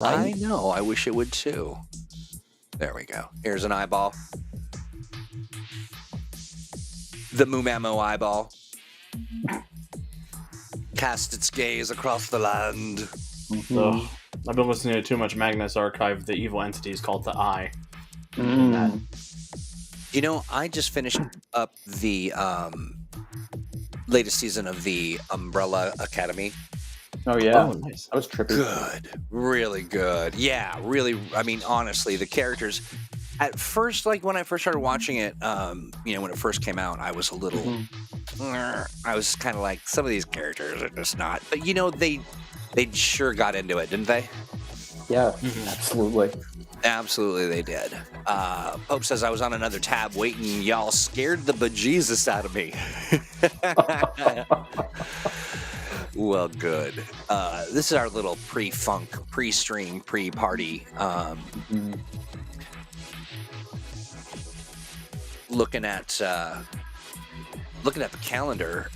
I Right? know. I wish it would too. There we go. Here's an eyeball. The Mumamo eyeball cast its gaze across the land. Mhm. Ugh. I've been listening to too much Magnus Archive. The evil entity is called the Eye. Mm. You know, I just finished up the latest season of the Umbrella Academy. Oh yeah, Oh, nice. that was trippy. Good. Really good. Yeah, really. I mean, honestly, the characters. At first, like when I first started watching it, when it first came out, I was a little. Mhm. I was kind of like, some of these characters are just not. But they sure got into it, didn't they? Yeah, Mhm. absolutely. Absolutely, they did. Pope says I was on another tab waiting. Y'all scared the bejesus out of me. Well, good. This is our little pre-funk, pre-stream, pre-party. Mhm. Looking at the calendar.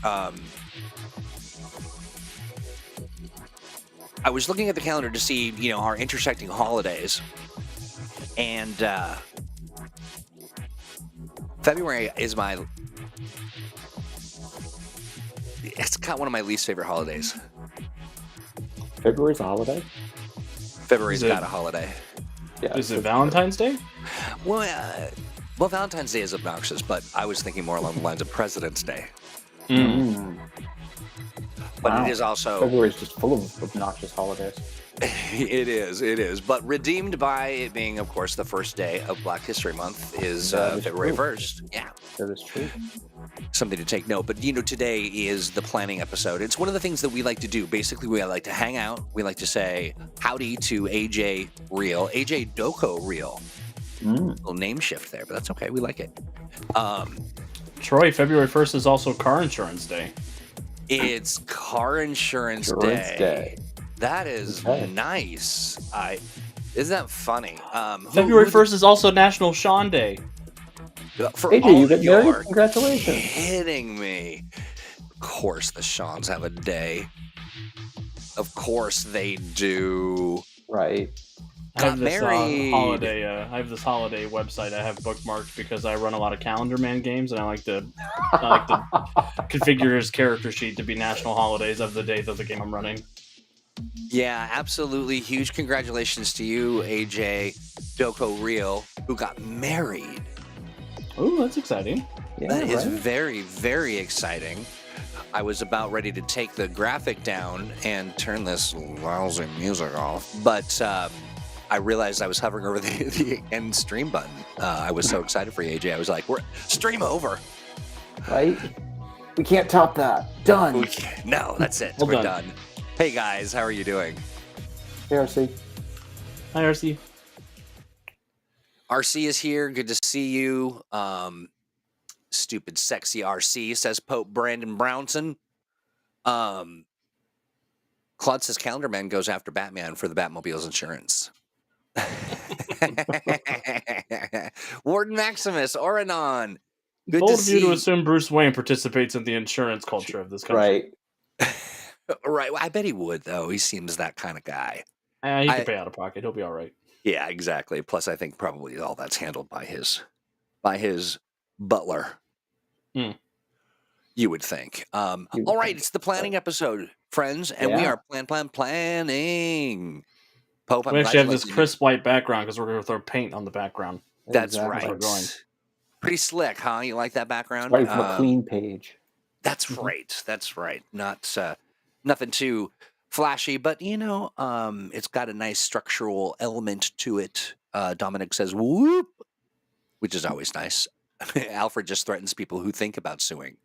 I was looking at the calendar to see, our intersecting holidays, and February is it's kind of one of my least favorite holidays. February's a holiday. February's Is it- got a holiday. Yeah, Is it it's- Valentine's Day? Well, Valentine's Day is obnoxious, but I was thinking more along the lines of President's Day. Mm. But Wow. it is also February's just full of obnoxious holidays. it is. But redeemed by it being, of course, the first day of Black History Month is That is February true. 1st. Yeah, That is true. something to take note. But today is the planning episode. It's one of the things that we like to do. Basically, we like to hang out. We like to say howdy to AJ Real, AJ Doko Real. Mm. Little name shift there, but that's okay. We like it. Troy, February 1st is also Car Insurance Day. It's Car Insurance Insurance Day. Day. That is Okay. nice. Isn't that funny? February 1st is also National Sean Day. For AJ, all you get your married? Congratulations. kidding me. Of course the Seans have a day. Of course they do. Right. I have Got this married. holiday. I have this holiday website I have bookmarked because I run a lot of Calendar Man games, and I like to configure his character sheet to be national holidays of the day of the game I'm running. Yeah, absolutely. Huge congratulations to you, AJ Doko Real, who got married. Ooh, that's exciting. Yeah, That is right? very, very exciting. I was about ready to take the graphic down and turn this lousy music off, but I realized I was hovering over the end stream button. I was so excited for you, AJ. I was like, "We're stream over." Right? We can't top that. Done. No, that's it. Well We're done. done. Hey guys, how are you doing? ARC. Hi, RC. RC is here. Good to see you. Stupid sexy RC, says Pope Brandon Brownson. Claude says Calendar Man goes after Batman for the Batmobile's insurance. Warden Maximus, Oranon. Good Bold to of you to see. assume Bruce Wayne participates in the insurance culture of this country. Right. Right. Well, I bet he would, though. He seems that kind of guy. He can pay out of pocket. He'll be all right. Yeah, exactly. Plus, I think probably all that's handled by his butler. Hmm. You would think. You would All right, think. it's the planning episode, friends, and we Yeah. are planning. Pope, I'm We glad actually have you this like the- crisp white background because we're going to throw paint on the background. That's Exactly. We're going. right. Pretty slick, huh? You like that background? Starting from a clean page. That's right. That's right. Not nothing too flashy, but it's got a nice structural element to it. Dominic says "whoop," which is always nice. Alfred just threatens people who think about suing.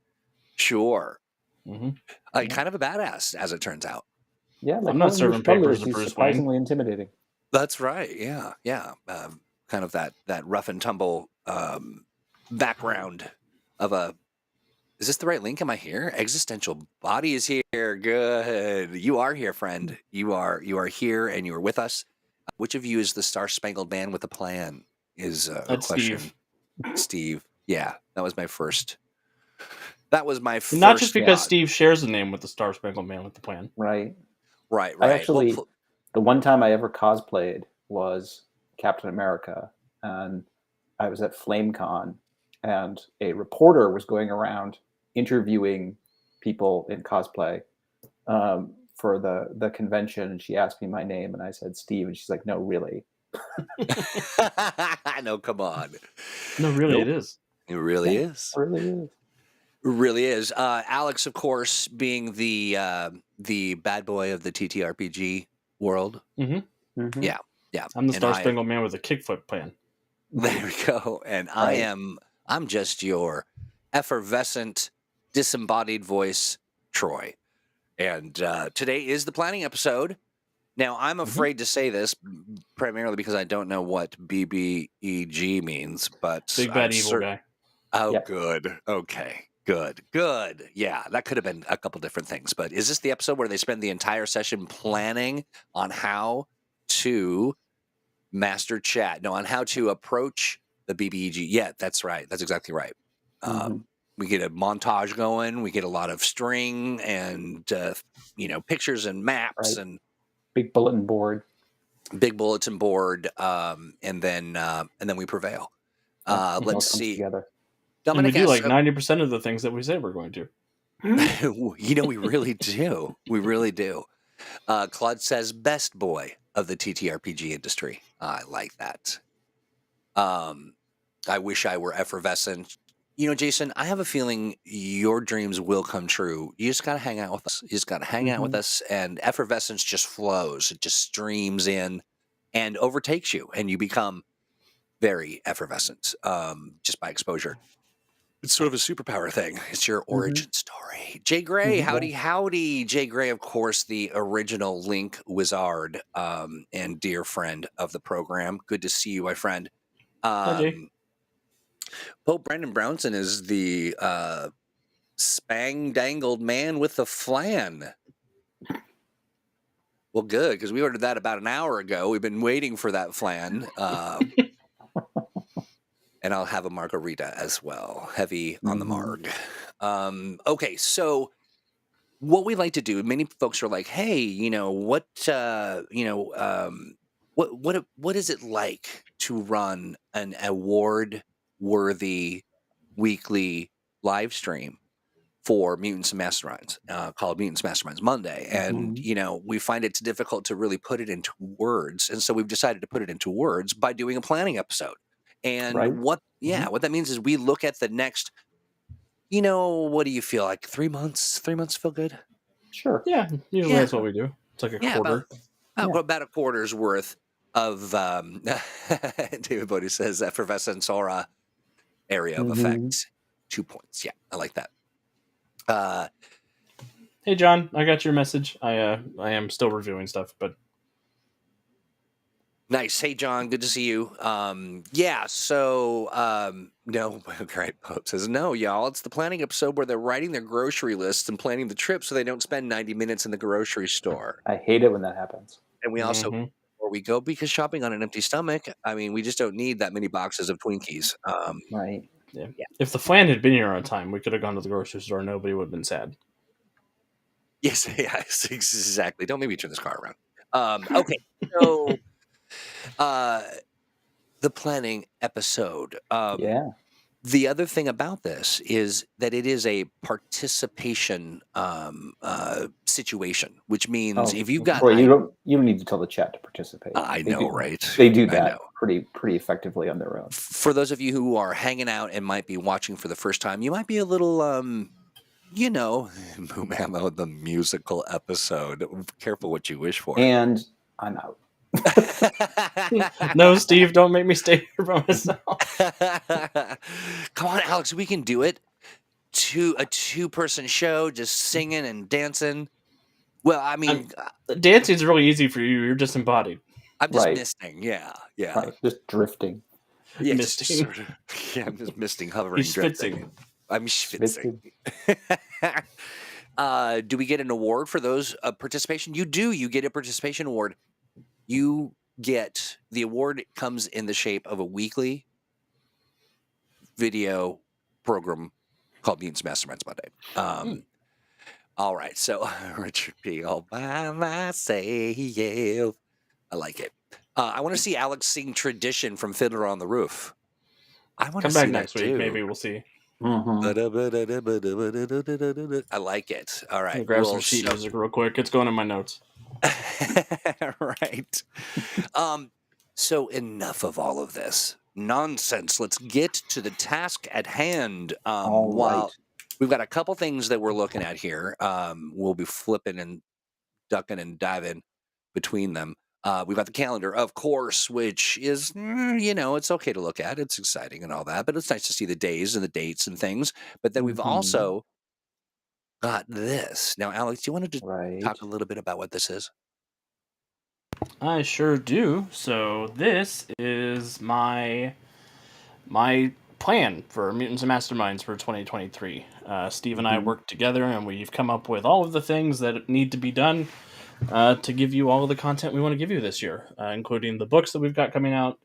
Sure, Mm-hmm. kind of a badass, as it turns out. Yeah, like I'm not one of your serving strugglers, papers to he's Bruce Wayne. surprisingly intimidating. That's right. Yeah. Kind of that rough and tumble background of a. Is this the right link? Am I here? Existential Body is here. Good. You are here, friend. You are here, and you are with us. Which of you is the Star Spangled Man with a plan? Is a That's question. Steve. Steve. Yeah, that was my first. That was my first. Not just because thought. Steve shares a name with the Star Spangled Man with the plan. Right. Right. I actually, Well, The one time I ever cosplayed was Captain America, and I was at FlameCon, and a reporter was going around interviewing people in cosplay for the convention, and she asked me my name, and I said Steve, and she's like, "No, really." No, come on. No, really, Nope. it is. It really Yeah, is. it really is. It really is. Alex, of course, being the bad boy of the TTRPG world. Mhm. Yeah, yeah. I'm the And Star Spangled Man with a kickflip plan. there we go. And Right. I'm just your effervescent, disembodied voice, Troy. And today is the planning episode. Now, I'm afraid to say this primarily because I don't know what BBEG means, but Big bad evil guy. Oh, Yep. good. Okay. Good. Yeah, that could have been a couple different things. But is this the episode where they spend the entire session planning on how to master chat? No, on how to approach the BBEG. Yeah, that's right. That's exactly right. Mhm. We get a montage going. We get a lot of string and pictures and maps Right. and Big bulletin board. big bulletin board, and then we prevail. It all Let's comes see. together. And we Dominic do like asks, 90% of the things that we say we're going to. we really do. We really do. Claude says, best boy of the TTRPG industry. I like that. I wish I were effervescent. Jason, I have a feeling your dreams will come true. You just got to hang out with us. You just got to hang out with us, and effervescence just flows. It just streams in and overtakes you, and you become very effervescent just by exposure. It's sort of a superpower thing. It's your origin story. Jay Gray, howdy. Jay Gray, of course, the original Link wizard and dear friend of the program. Good to see you, my friend. Hi, Jay. Pope Brandon Brownson is the spang-dangled man with the flan. Well, good, because we ordered that about an hour ago. We've been waiting for that flan. And I'll have a margarita as well. Heavy on the marg. Okay, so what we like to do, many folks are like, hey, what is it like to run an award-worthy weekly live stream for Mutants and Masterminds, called Mutants Masterminds Monday? And, we find it's difficult to really put it into words. And so we've decided to put it into words by doing a planning episode. And what that means is we look at the next, what do you feel like? 3 months? 3 months feel good? Sure. Yeah, usually that's what we do. It's like a quarter. About a quarter's worth of, David Bodie says, effervescence aura area of effect. 2 points. Yeah, I like that. Hey, John, I got your message. I am still reviewing stuff, but nice. Hey, John, good to see you. No, great. Pope says, no, y'all, it's the planning episode where they're writing their grocery lists and planning the trip so they don't spend 90 minutes in the grocery store. I hate it when that happens. And we also, before we go, because shopping on an empty stomach, I mean, we just don't need that many boxes of Twinkies. Right. Yeah. If the flan had been here on time, we could have gone to the grocery store. Nobody would have been sad. Yes, exactly. Don't make me turn this car around. Okay, so the planning episode. The other thing about this is that it is a participation situation, which means if you've got, you don't need to tell the chat to participate. I know, right? They do that pretty effectively on their own. For those of you who are hanging out and might be watching for the first time, you might be a little, Moomammo, the musical episode. Careful what you wish for. And I'm out. No, Steve, don't make me stay here by myself. Come on, Alex, we can do it. A two-person show, just singing and dancing. Well, I mean, dancing's really easy for you. You're disembodied. I'm just misting. Yeah. Right. Just drifting. Yeah, misting. I'm just misting, hovering, drifting. I'm schwitzing. Do we get an award for those participation? You do. You get a participation award. You get the award. Comes in the shape of a weekly video program called Mutants Masterminds Monday. All right. So Richard P. all by myself. I like it. I want to see Alex sing Tradition from Fiddler on the Roof. I want to Come see back that next week. too. Maybe we'll see. Mhm. I like it. All Let right. me grab some Well, sheet so music real quick. It's going in my notes. right. So enough of all of this nonsense. Let's get to the task at hand. All While right. we've got a couple things that we're looking at here, we'll be flipping and ducking and diving between them. We've got the calendar, of course, which is, it's okay to look at. It's exciting and all that, but it's nice to see the days and the dates and things. But then we've Mhm. also got this. Now, Alex, do you want to Right. talk a little bit about what this is? I sure do. So this is my plan for Mutants and Masterminds for 2023. Steve and I Mhm. worked together, and we've come up with all of the things that need to be done to give you all of the content we want to give you this year, including the books that we've got coming out,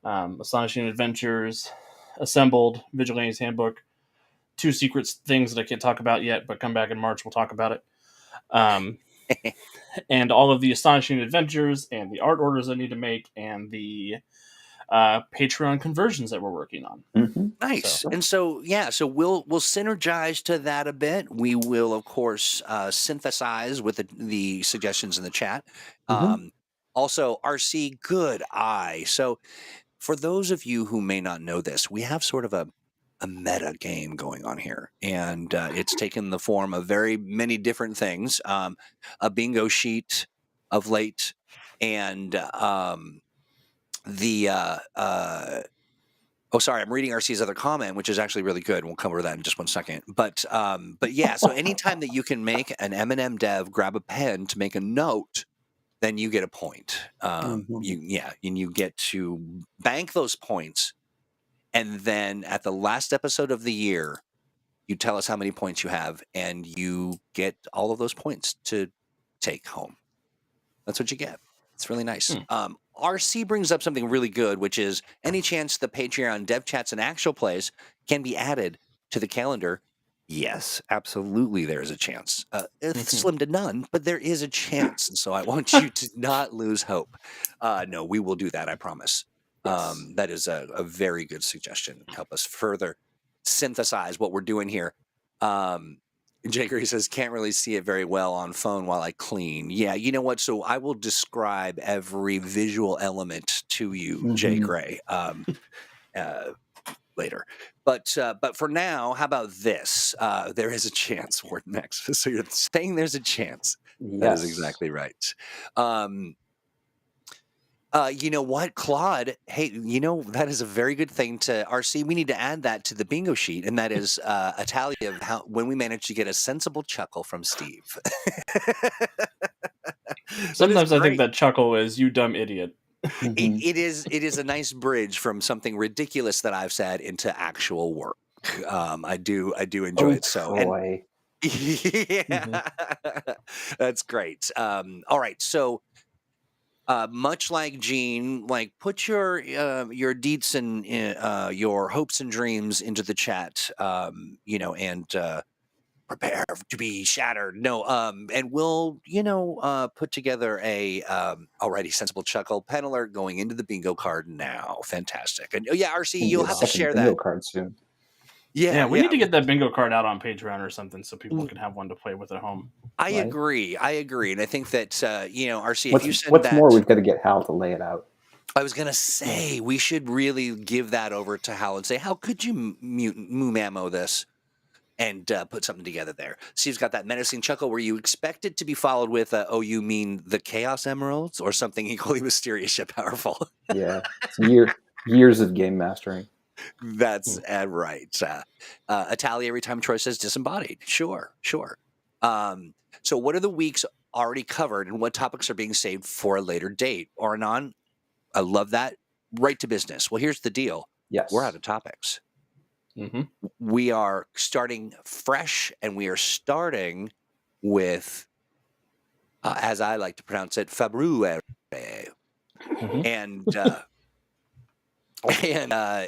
Astonishing Adventures, Assembled, Vigilante's Handbook, 2 secret things that I can't talk about yet, but come back in March, we'll talk about it. And all of the Astonishing Adventures and the art orders I need to make and the Patreon conversions that we're working on. Mhm. Nice. So- And so, so we'll synergize to that a bit. We will, of course, synthesize with the suggestions in the chat. Mhm. Also, RC, good eye. So, for those of you who may not know this, we have sort of a meta game going on here, and it's taken the form of very many different things. A bingo sheet of late, and the oh, sorry, I'm reading RC's other comment, which is actually really good. We'll cover that in just one second. But yeah, so anytime that you can make an M&M dev grab a pen to make a note, then you get a point. Mhm. And you get to bank those points, and then at the last episode of the year, you tell us how many points you have, and you get all of those points to take home. That's what you get. It's really nice. RC brings up something really good, which is any chance the Patreon dev chats and actual plays can be added to the calendar. Yes, absolutely, there is a chance. It's slim to none, but there is a chance. And so I want you to not lose hope. No, we will do that, I promise. Yes. That is a very good suggestion. Help us further synthesize what we're doing here. Jay Gray says, can't really see it very well on phone while I clean. Yeah, you know what? So I will describe every visual element to you, Jay Mhm. Gray, later. But for now, how about this? There is a chance, Ward Max. So you're saying there's a chance. That is Yes. exactly right. You know what, Claude? Hey, that is a very good thing to RC. We need to add that to the bingo sheet, and that is a tally of how when we manage to get a sensible chuckle from Steve. Sometimes I think great. that chuckle is "you dumb idiot." Mhm. It is a nice bridge from something ridiculous that I've said into actual work. I do enjoy Oh, it. So, and Troy. yeah, that's great. All right, so. Much like Gene, like put your deeds and your hopes and dreams into the chat, and prepare to be shattered. No, and we'll put together a already sensible chuckle pen alert going into the bingo card now. Fantastic, and yeah, RC, Gonna you'll get a have to second share bingo that. card soon. Yeah, we need to get that bingo card out on Patreon or something so people can have one to play with at home. I Right. agree, and I think that RC, if What's you send what's that, more, we've got to get Hal to lay it out. I was gonna say we should really give that over to Hal and say, how could you moo mammo this and put something together there? Steve's got that menacing chuckle where you expect it to be followed with, oh, you mean the Chaos Emeralds or something equally mysterious yet powerful? Yeah, it's years of game mastering. That's right. Italia every time Troy says disembodied. Sure. So what are the weeks already covered and what topics are being saved for a later date? Oranon, I love that. Right to business. Well, here's the deal. Yes. We're out of topics. Mm-hmm. We are starting fresh, and we are starting with, as I like to pronounce it, February. And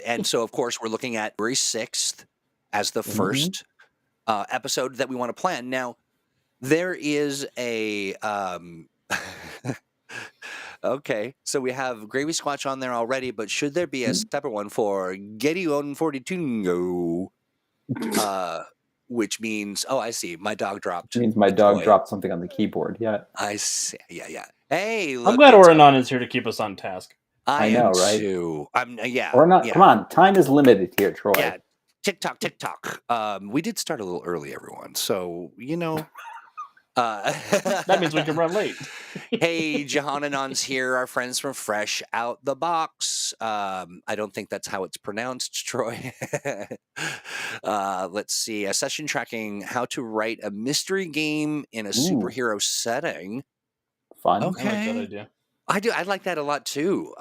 and so, of course, we're looking at February 6th as the first episode that we want to plan. Now, there is a Okay, so we have Gravy Squatch on there already, but should there be a separate one for Getty on 42? Which means, oh, I see. My dog dropped. It means my a dog toy. dropped something on the keyboard. Yeah. I see. Yeah. Hey, I'm look. glad Oranon is here to keep us on task. I know, am right? too. Yeah. Or not. Yeah. Come on. Time is limited here, Troy. Yeah. TikTok. We did start a little early, everyone. So, That means we can run late. Hey, Jahananon's here, our friends from Fresh Out the Box. I don't think that's how it's pronounced, Troy. Let's see. A session tracking how to write a mystery game in a superhero setting. Fun. Okay. I like that idea. I do. I like that a lot too.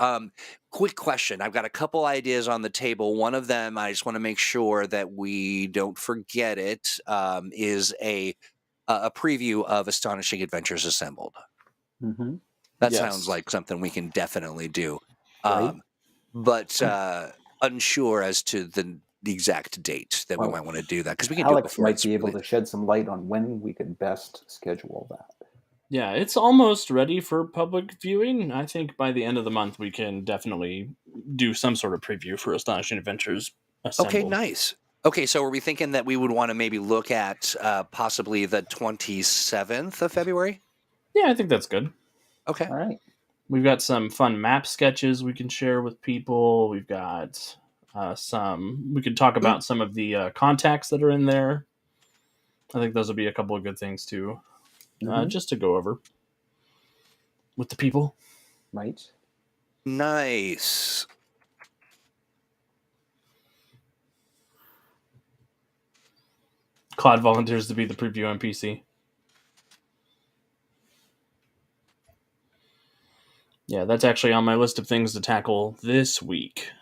Quick question. I've got a couple ideas on the table. One of them, I just want to make sure that we don't forget it, is a preview of Astonishing Adventures Assembled. Mm-hmm. That sounds like something we can definitely do. Right. But unsure as to the exact date that we might want to do that, because we can Alex do it before might be able to shed some light on when we could best schedule that. Yeah, it's almost ready for public viewing. I think by the end of the month we can definitely do some sort of preview for Astonishing Adventures Assembled. Okay, nice. Okay, so are we thinking that we would want to maybe look at possibly the 27th of February? Yeah, I think that's good. Okay. All right. We've got some fun map sketches we can share with people. We've got we could talk about some of the contacts that are in there. I think those will be a couple of good things too, just to go over with the people. Right. Nice. Claude volunteers to be the preview NPC. Yeah, that's actually on my list of things to tackle this week.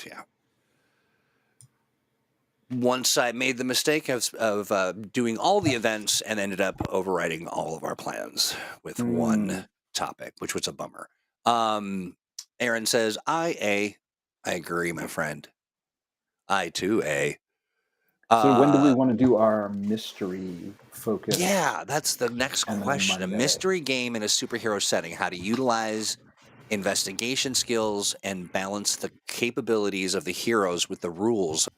Yeah. Once I made the mistake of doing all the events and ended up overriding all of our plans with one topic, which was a bummer. Aaron says, I agree, my friend. I too, So when do we want to do our mystery focus? Yeah, that's the next question. A mystery game in a superhero setting. How to utilize investigation skills and balance the capabilities of the heroes with the rules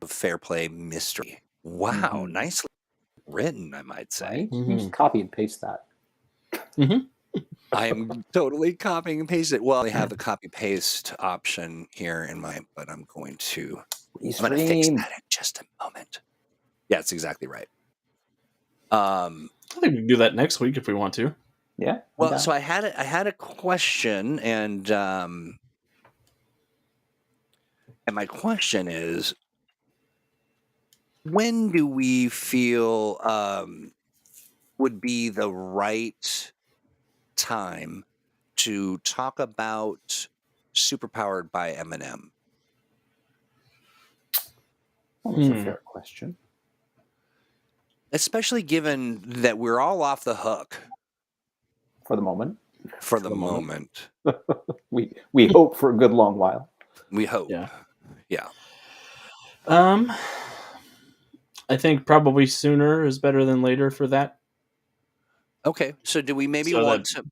of fair play mystery. Wow, nicely written, I might say. Right? Just copy and paste that. I am totally copying and pasting it. Well, I have a copy paste option here in my, but I'm going to fix that in just a moment. Yeah, that's exactly right. I think we can do that next week if we want to. Yeah. Well, so I had a question, and my question is, when do we feel would be the right time to talk about Superpowered by Eminem? That's a fair question. Especially given that we're all off the hook. For the moment. For the moment. we hope for a good long while. We hope. Yeah. I think probably sooner is better than later for that. Okay. So do we maybe want to...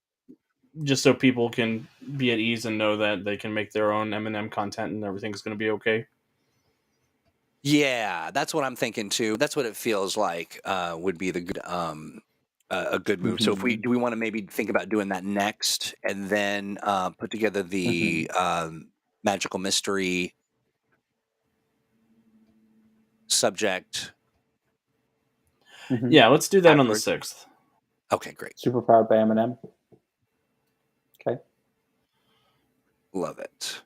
Just so people can be at ease and know that they can make their own Eminem content and everything's going to be okay? Yeah, that's what I'm thinking too. That's what it feels like would be the good a good move. So do we want to maybe think about doing that next, and then put together the magical mystery subject? Yeah, let's do that on the 6th. Okay, great. Superpowered by Eminem. Okay. Love it.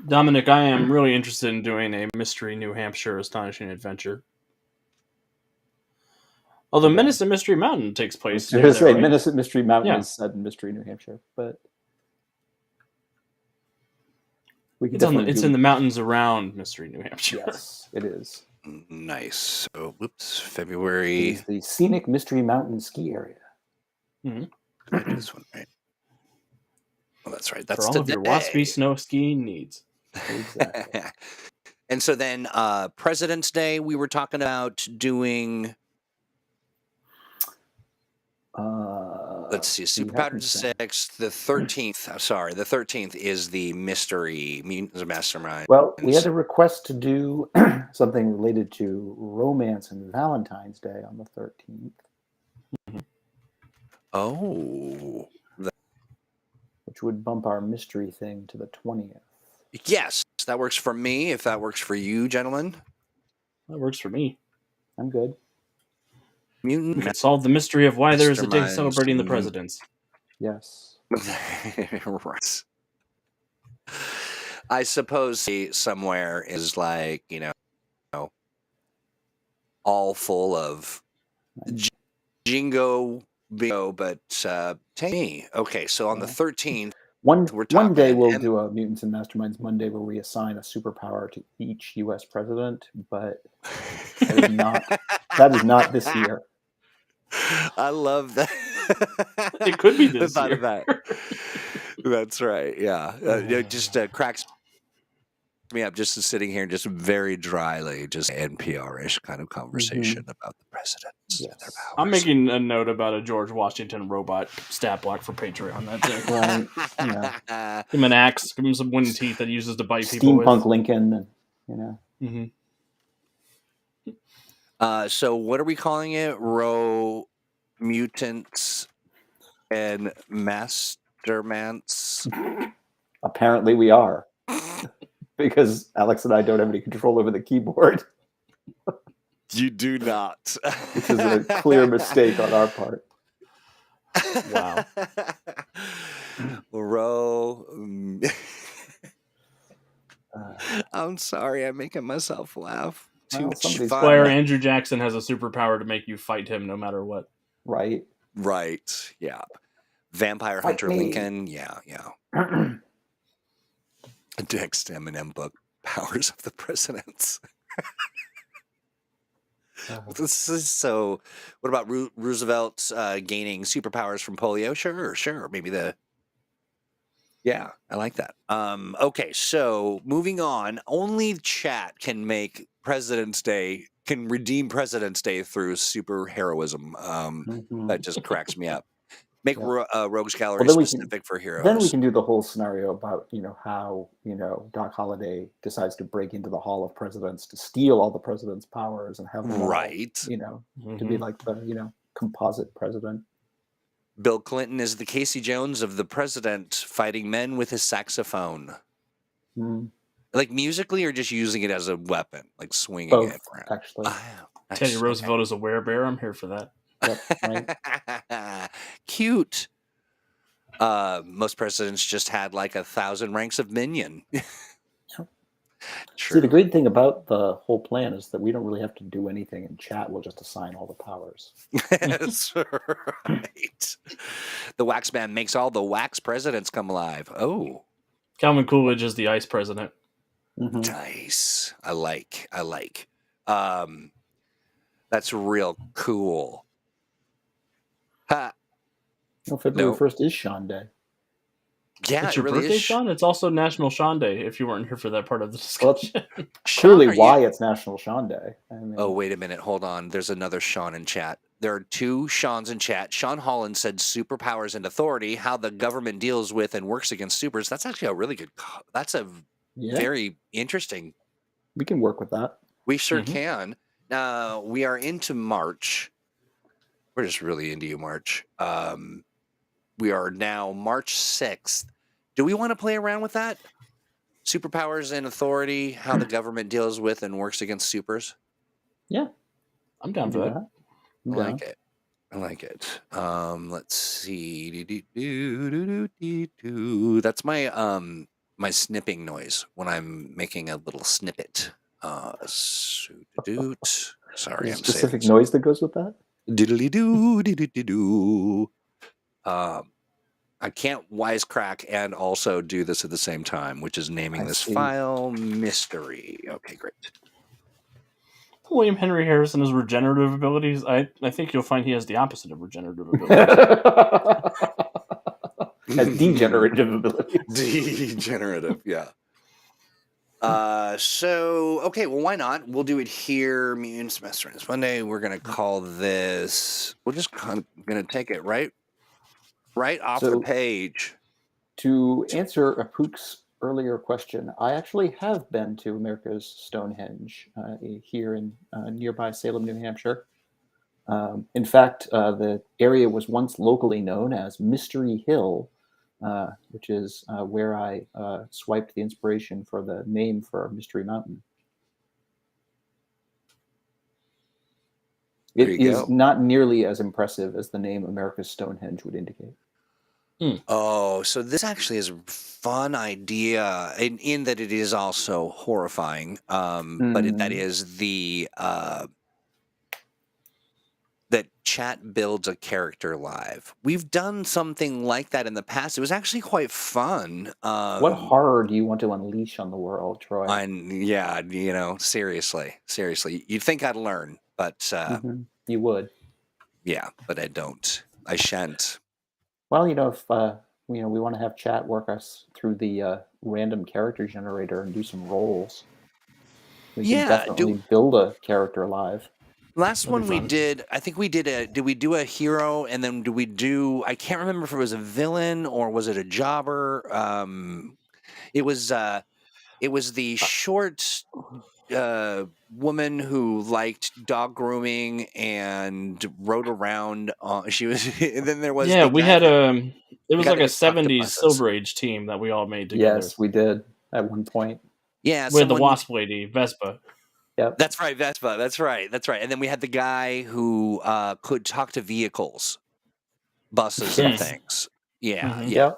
Dominic, I am really interested in doing a Mystery New Hampshire Astonishing Adventure. Although Menace at Mystery Mountain takes place. I was going to say, Menace at Mystery Mountain is set in Mystery New Hampshire, but we could it's in the mountains around Mystery New Hampshire. Yes, it is. Nice. So, February. It's the Scenic Mystery Mountain ski area. This one, right? Well, that's right. That's for all of your waspy snow skiing needs. Exactly. And so then President's Day, we were talking about doing Let's see. We Super have Powers been saying. 6. The 13th. Sorry, the 13th is the mystery Mutants Masterminds. Well, we had a request to do something related to romance and Valentine's Day on the 13th. Oh, which would bump our mystery thing to the 20th. Yes, that works for me. If that works for you, gentlemen. That works for me. I'm good. We can solve the mystery of why there is a day Masterminds. celebrating the presidents. Yes. Right. I suppose somewhere is like, all full of jingo bingo, but take me. Okay, so on the 13th, one day we'll and- do a Mutants and Masterminds Monday where we assign a superpower to each U.S. president, but that is not this year. I love that. It could be this Thought year. of that. That's right. Yeah, it just cracks me up just sitting here, just very dryly, just NPR-ish kind of conversation about the presidents and their powers. I'm making a note about a George Washington robot stat block for Patreon. That's it. Right. Yeah. Give him an axe. Give him some wooden teeth that he uses to bite people with. Steampunk Lincoln. Mm-hmm. So what are we calling it? Mutants and Masterminds? Apparently we are. Because Alex and I don't have any control over the keyboard. You do not. Which is a clear mistake on our part. Wow. I'm sorry, I'm making myself laugh. Too much fun. Squire Andrew Jackson has a superpower to make you fight him no matter what. Right. Right. Yeah. Vampire Fight Hunter me. Lincoln. Yeah. Next Eminem book, Powers of the Presidents. This is so. What about Roosevelt gaining superpowers from polio? Sure. Maybe Yeah, I like that. Okay, so moving on. Only chat can make President's Day, can redeem President's Day through super heroism. That just cracks me up. Make Rogues Gallery specific for heroes. Then we can do the whole scenario about, how, Doc Holliday decides to break into the Hall of Presidents to steal all the president's powers and have them all, to be like the, composite president. Bill Clinton is the Casey Jones of the president, fighting men with his saxophone. Like musically, or just using it as a weapon, like swinging Both, it around? Actually. Teddy Roosevelt is a werebear. I'm here for that. Yep, right. Cute. Most presidents just had like 1,000 ranks of minion. See, the great thing about the whole plan is that we don't really have to do anything in chat. We'll just assign all the powers. That's right. The Wax Man makes all the wax presidents come alive. Oh. Calvin Coolidge is the ice president. Nice. I like. That's real cool. Ha. Well, February 1st is Sean Day. Yeah, it's your really birthday, is. Sean? It's also National Sean Day, if you weren't here for that part of the discussion. Well, clearly why it's National Sean Day. Oh, wait a minute. Hold on. There's another Sean in chat. There are two Seans in chat. Sean Holland said superpowers and authority, how the government deals with and works against supers. That's actually a really good... That's a very interesting... We can work with that. We sure can. Now, we are into March. We're just really into you, March. We are now March 6th. Do we want to play around with that? Superpowers and authority, how the government deals with and works against supers? Yeah. I'm down for that. I like it. Let's see. That's my my snipping noise when I'm making a little snippet. Sorry, I'm specific noise that goes with that? Diddly-doo, diddly-doo. I can't wisecrack and also do this at the same time, which is naming this file mystery. Okay, great. William Henry Harrison has regenerative abilities. I think you'll find he has the opposite of regenerative abilities. Has degenerative abilities. Degenerative, yeah. Okay, well, why not? We'll do it here. Mutants Masterminds Monday. We're gonna call this. We're just gonna take it right off the So page. to answer Apuk's earlier question, I actually have been to America's Stonehenge here in nearby Salem, New Hampshire. In fact, the area was once locally known as Mystery Hill, which is where I swiped the inspiration for the name for Mystery Mountain. There It you is go. not nearly as impressive as the name America's Stonehenge would indicate. Oh, so this actually is a fun idea in that it is also horrifying. But that is the that chat builds a character live. We've done something like that in the past. It was actually quite fun. What horror do you want to unleash on the world, Troy? Yeah, seriously, you'd think I'd learn, but You would. yeah, but I don't. I shan't. Well, if we want to have chat work us through the random character generator and do some roles, we can definitely build a character live. Last one we did, I think we did we do a hero, and then I can't remember if it was a villain or was it a jobber. It was the short woman who liked dog grooming and rode around. She was, and then there was we had it was like a 70s Silver Age team that we all made together. Yes, we did at one point. Yeah, with the wasp lady Vespa. Yep. That's right, Vespa. That's right. And then we had the guy who could talk to vehicles, buses, and things. Yeah, yeah.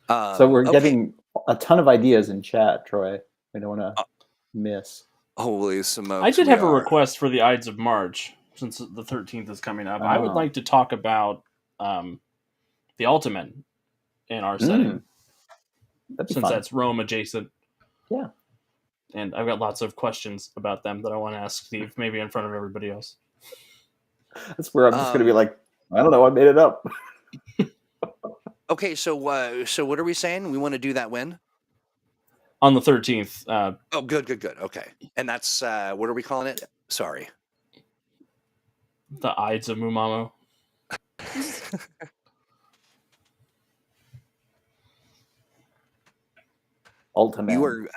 So we're getting a ton of ideas in chat, Troy. We don't want to miss. Holy smokes! I did have a request for the Ides of March since the 13th is coming up. I would like to talk about the Ultimen in our setting, since that's Rome adjacent. Yeah. And I've got lots of questions about them that I want to ask Steve, maybe in front of everybody else. That's where I'm just going to be like, I don't know, I made it up. Okay, so what are we saying? We want to do that when? On the 13th. Oh, good. Okay. And that's, what are we calling it? Sorry. The Ides of Mumamo. Ultimate. You were,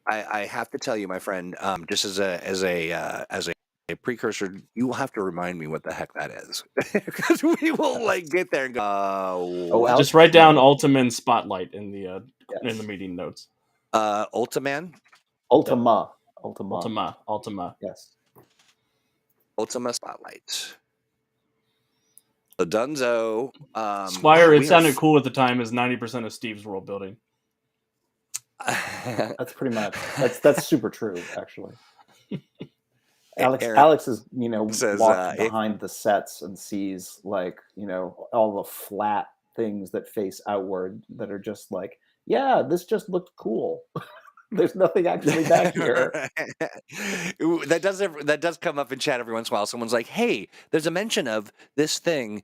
I have to tell you, my friend, just as a precursor, you will have to remind me what the heck that is, because we will get there and go. Just write down Ultiman Spotlight in the meeting notes. Ultiman. Ultima. Yes. Ultima Spotlight. The Dunzo. Squire. It sounded cool at the time. Is 90% of Steve's world building. That's pretty much. That's super true, actually. Alex is walked behind the sets and sees all the flat things that face outward that are just like, yeah, this just looked cool. There's nothing actually back here. That does come up in chat every once in a while. Someone's like, hey, there's a mention of this thing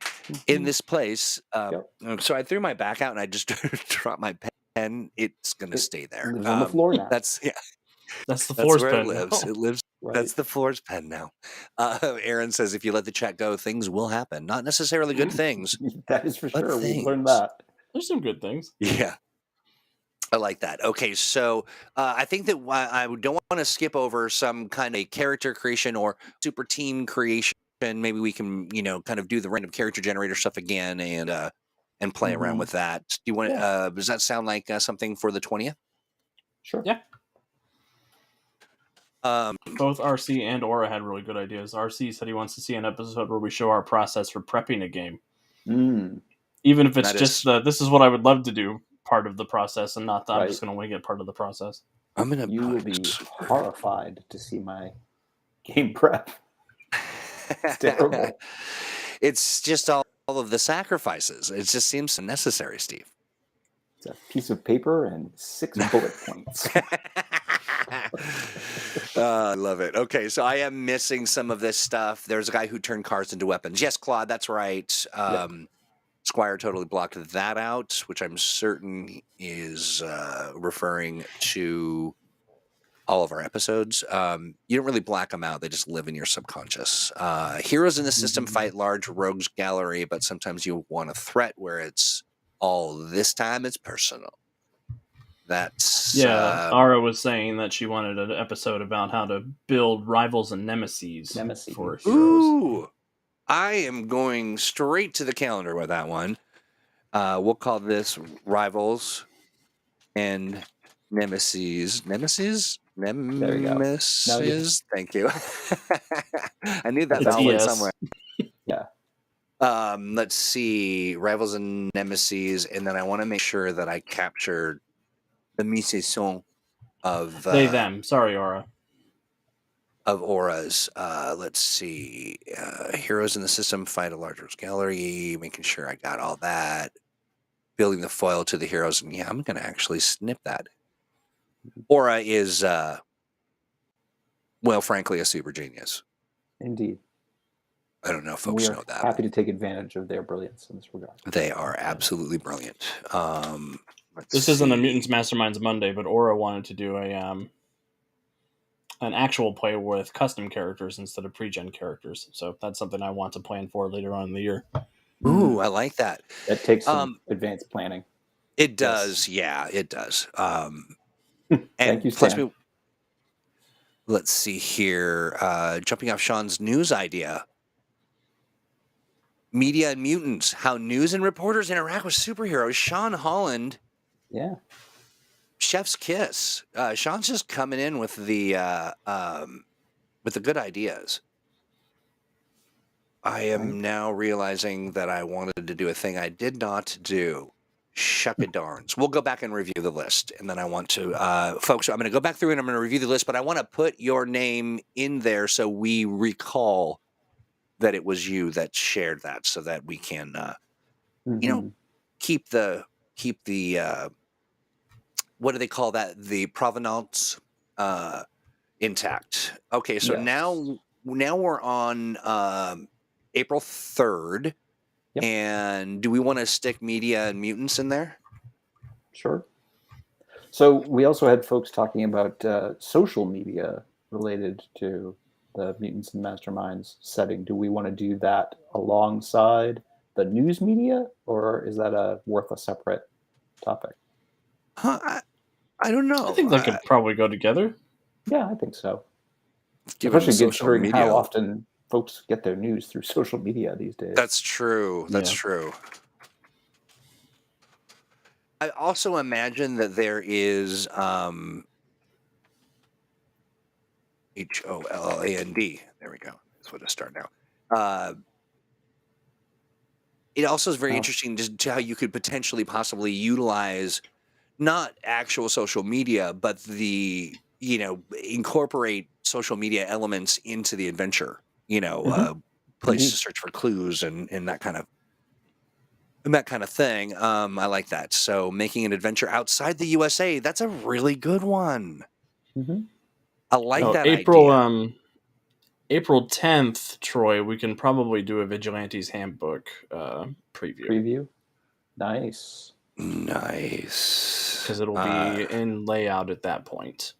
in this place. So I threw my back out and I just dropped my pen. It's gonna stay there. It's on the floor now. That's the floor's where pen. It lives. It lives. Right. That's the floor's pen now. Aaron says, if you let the chat go, things will happen. Not necessarily good things. That is for sure. We've learned that. There's some good things. Yeah. I like that. Okay, so I think that I don't want to skip over some kind of character creation or super team creation. Maybe we can, kind of do the random character generator stuff again and play around with that. Do you want? Does that sound like something for the 20th? Sure. Yeah. Both RC and Aura had really good ideas. RC said he wants to see an episode where we show our process for prepping a game. Even if it's this is what I would love to do, part of the process, and not that I'm just going to wing it part of the process. You will be horrified to see my game prep. It's terrible. It's just all of the sacrifices. It just seems necessary, Steve. It's a piece of paper and 6 bullet points. I love it. Okay, so I am missing some of this stuff. There's a guy who turned cars into weapons. Yes, Claude, that's right. Squire totally blocked that out, which I'm certain is referring to all of our episodes. You don't really black them out; they just live in your subconscious. Heroes in the system fight large rogues gallery, but sometimes you want a threat where it's all this time it's personal. That's Ara was saying that she wanted an episode about how to build rivals and nemesis for heroes. Ooh, I am going straight to the calendar with that one. We'll call this Rivals and Nemesis. Nemesis? Nemesis? Thank you. I knew that vowel went somewhere. Yeah. Let's see. Rivals and Nemesis. And then I want to make sure that I captured the mise-en-son of... they, them. Sorry, Aura. Of auras. Let's see. Heroes in the system fight a large rose gallery, making sure I got all that. Building the foil to the heroes. And yeah, I'm going to actually snip that. Aura is, well, frankly, a super genius. Indeed. I don't know if folks know that. Happy to take advantage of their brilliance in this regard. They are absolutely brilliant. This isn't a Mutants Masterminds Monday, but Aura wanted to do an actual play with custom characters instead of pre-gen characters. So that's something I want to plan for later on in the year. Ooh, I like that. That takes some advanced planning. It does. Yes. Yeah, it does. Thank you, plus Stan. let's see here. Jumping off Sean's news idea. Media and Mutants, how news and reporters interact with superheroes. Sean Holland. Yeah. Chef's kiss. Sean's just coming in with the good ideas. I am now realizing that I wanted to do a thing I did not do. Shuckadarns. We'll go back and review the list, and then I want to, folks. I'm going to go back through and I'm going to review the list, but I want to put your name in there so we recall that it was you that shared that, so that we can, keep the. What do they call that? The provenance intact. Okay, so now we're on April 3rd. Yep. And do we want to stick Media and Mutants in there? Sure. So we also had folks talking about social media related to the Mutants and Masterminds setting. Do we want to do that alongside the news media, or is that worth a separate topic? I don't know. I think they could probably go together. Yeah, I think so. Especially considering how often folks get their news through social media these days. That's true. That's true. I also imagine that there is HOLLAND. There we go. That's what I start now. It also is very interesting just to how you could potentially possibly utilize not actual social media, but the, incorporate social media elements into the adventure, place to search for clues and that kind of thing. I like that. So making an adventure outside the USA, that's a really good one. Mm-hmm. I like that idea. April 10th, Troy, we can probably do a Vigilantes Handbook preview. Nice. Because it'll be in layout at that point.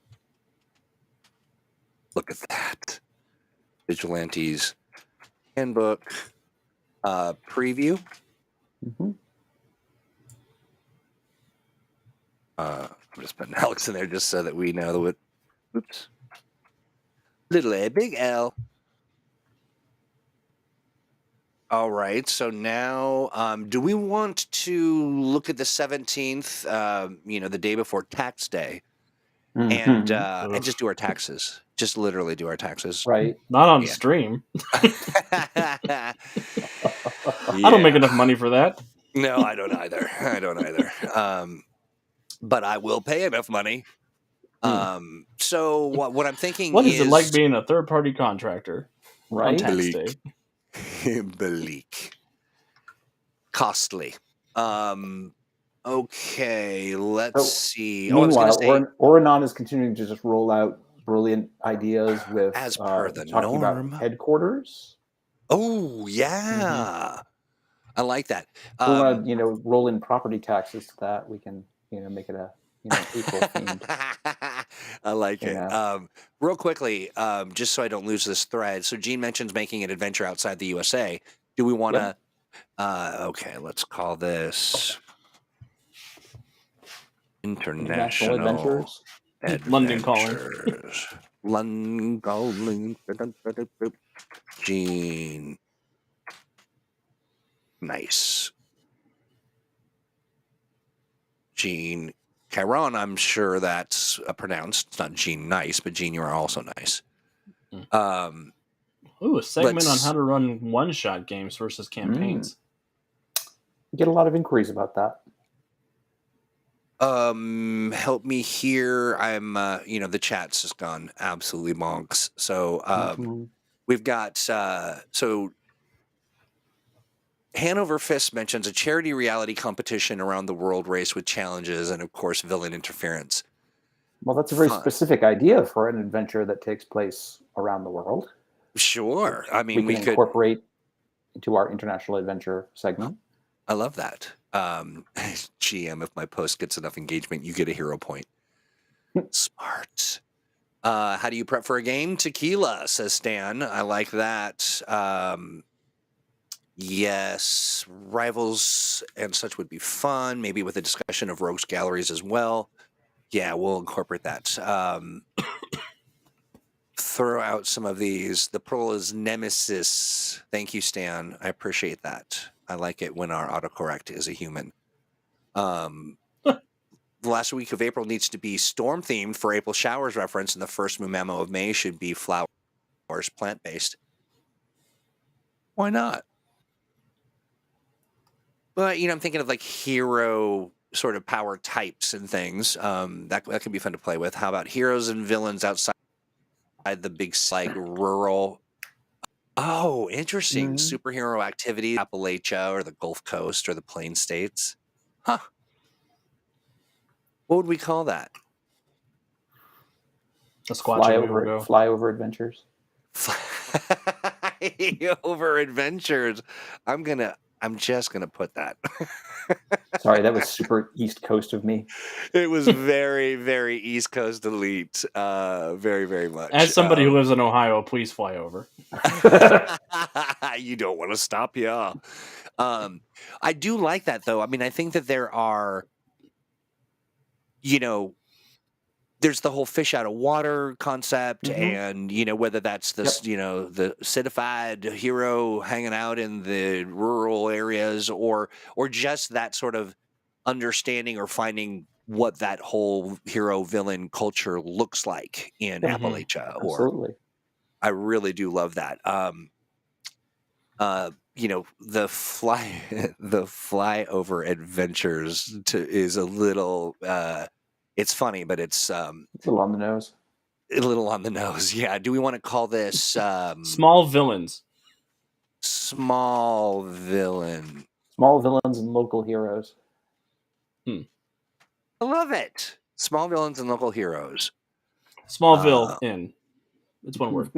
Look at that. Vigilantes Handbook preview. Mm-hmm. I'm just putting Alex in there just so that we know what. Oops. Little A, big L. All right. So now, do we want to look at the 17th? The day before tax day, and just do our taxes. Just literally do our taxes. Right. Not on stream. I don't make enough money for that. No, I don't either. But I will pay enough money. So what I'm thinking what is it like being a third-party contractor on tax day? Bleak. Costly. Okay, let's see. Meanwhile, Oranon is continuing to just roll out brilliant ideas with as per the talking norm. About headquarters. Oh yeah, I like that. We want to roll in property taxes to that. We can make it a April themed. I like it. Yeah. Real quickly, just so I don't lose this thread. So Gene mentions making an adventure outside the USA. Do we want to? Yep. Okay, let's call this International International Adventures. London calling. Adventures. London. Gene. Nice. Gene Chiron, I'm sure that's pronounced. It's not Gene Nice, but Gene, you are also nice. Ooh, a segment on let's- how to run one-shot games versus campaigns. You get a lot of inquiries about that. Help me here. I'm, the chat's just gone absolutely monks. So, we've got, so Hanover Fist mentions a charity reality competition around the world race with challenges and, of course, villain interference. Well, that's a very Fun. specific idea for an adventure that takes place around the world. Sure. I mean, we can incorporate into our international adventure segment. I love that. GM, if my post gets enough engagement, you get a hero point. Smart. How do you prep for a game? Tequila, says Stan. I like that. Yes, rivals and such would be fun. Maybe with a discussion of rogues galleries as well. Yeah, we'll incorporate that. Throw out some of these. The Pearl is Nemesis. Thank you, Stan. I appreciate that. I like it when our autocorrect is a human. The last week of April needs to be storm themed for April showers reference, and the first memo of May should be flowers, plant based. Why not? But I'm thinking of like hero sort of power types and things. That could be fun to play with. How about heroes and villains outside the big like rural? Oh, interesting. Superhero activity, Appalachia or the Gulf Coast or the Plain States. Huh. What would we call that? A squatch will go. Flyover adventures. Flyover adventures. I'm just gonna put that. Sorry, that was super East Coast of me. It was very, very East Coast elite. Very, very much. As somebody who lives in Ohio, please fly over. You don't want to stop, yeah. I do like that, though. I mean, I think that there are, there's the whole fish out of water concept, and whether that's the the citified hero hanging out in the rural areas, or just that sort of understanding or finding what that whole hero villain culture looks like in Appalachia. Absolutely. I really do love that. The flyover adventures is a little. It's funny, but it's a little on the nose. A little on the nose, yeah. Do we want to call this small villains? Small villain. Small villains and local heroes. I love it. Small villains and local heroes. Smallville in. It's one word.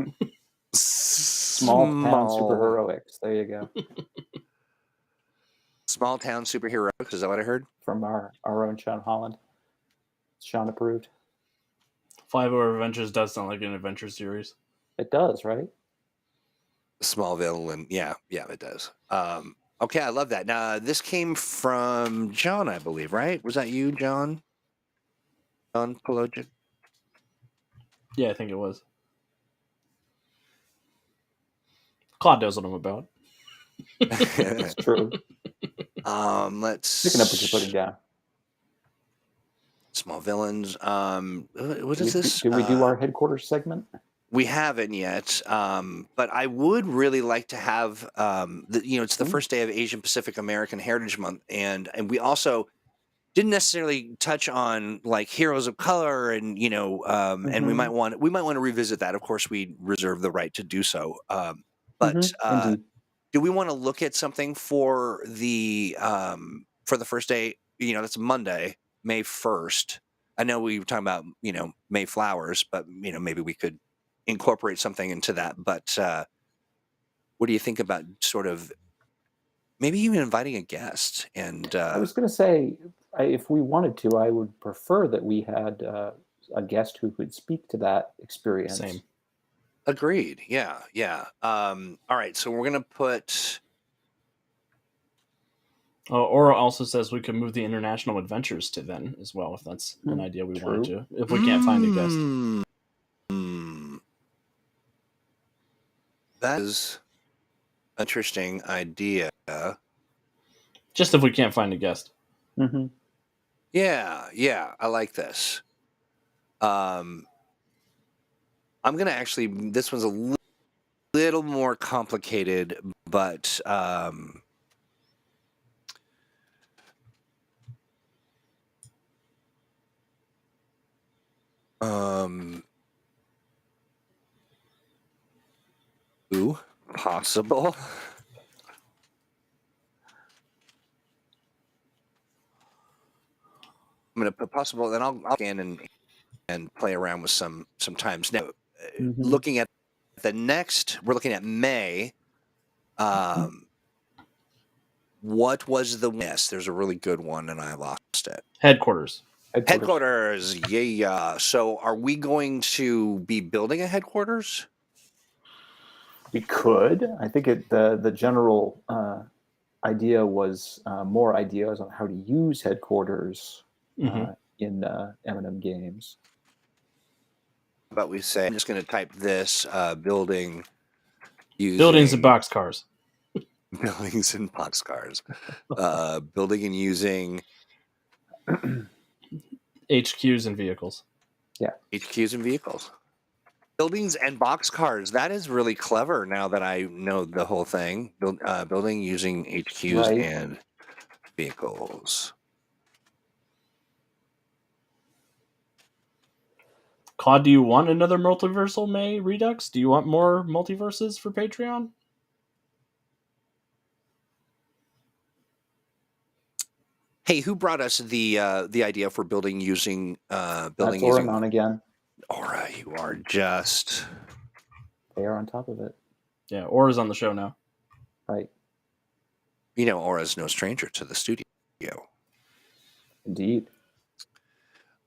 Small town superheroics. There you go. Small town superheroics. Is that what I heard? From our own Sean Holland. Sean approved. Flyover Adventures does sound like an adventure series. It does, right? Smallville, and yeah, it does. Okay, I love that. Now, this came from John, I believe, right? Was that you, John? John Pologic? Yeah, I think it was. Claude knows what I'm about. That's true. Let's picking up what you're putting down. Small villains. What is this? Did we do our headquarters segment? We haven't yet, but I would really like to have. It's the first day of Asian Pacific American Heritage Month, and we also didn't necessarily touch on like heroes of color, and and we might want to revisit that. Of course, we reserve the right to do so. But do we want to look at something for the first day? That's Monday, May 1st. I know we were talking about May flowers, but maybe we could incorporate something into that. But what do you think about sort of maybe even inviting a guest? And I was going to say, if we wanted to, I would prefer that we had a guest who could speak to that experience. Same. Agreed. Yeah. All right. So we're gonna put. Or also says we could move the international adventures to then as well, if that's an idea we wanted to. If we can't find a guest. That is an interesting idea. Just if we can't find a guest. Mm-hmm. Yeah, I like this. I'm gonna actually. This one's a little more complicated, but ooh, possible. I'm gonna put possible, then I'll scan and play around with some times. Now, looking at the next, we're looking at May. What was the yes? There's a really good one, and I lost it. Headquarters. Yeah. So, are we going to be building a headquarters? We could. I think the general idea was more ideas on how to use headquarters in M&M games. But we say I'm just going to type this building. Buildings and boxcars. Buildings and boxcars. Building and using HQs and vehicles. Yeah. HQs and vehicles. Buildings and boxcars. That is really clever now that I know the whole thing. Building using HQs and vehicles. Claude, do you want another multiversal May Redux? Do you want more multiverses for Patreon? Hey, who brought us the idea for building using building That's using on again? Aura, you are just they are on top of it. Yeah, Aura's on the show now. Right. You know, Aura's no stranger to the studio. Indeed.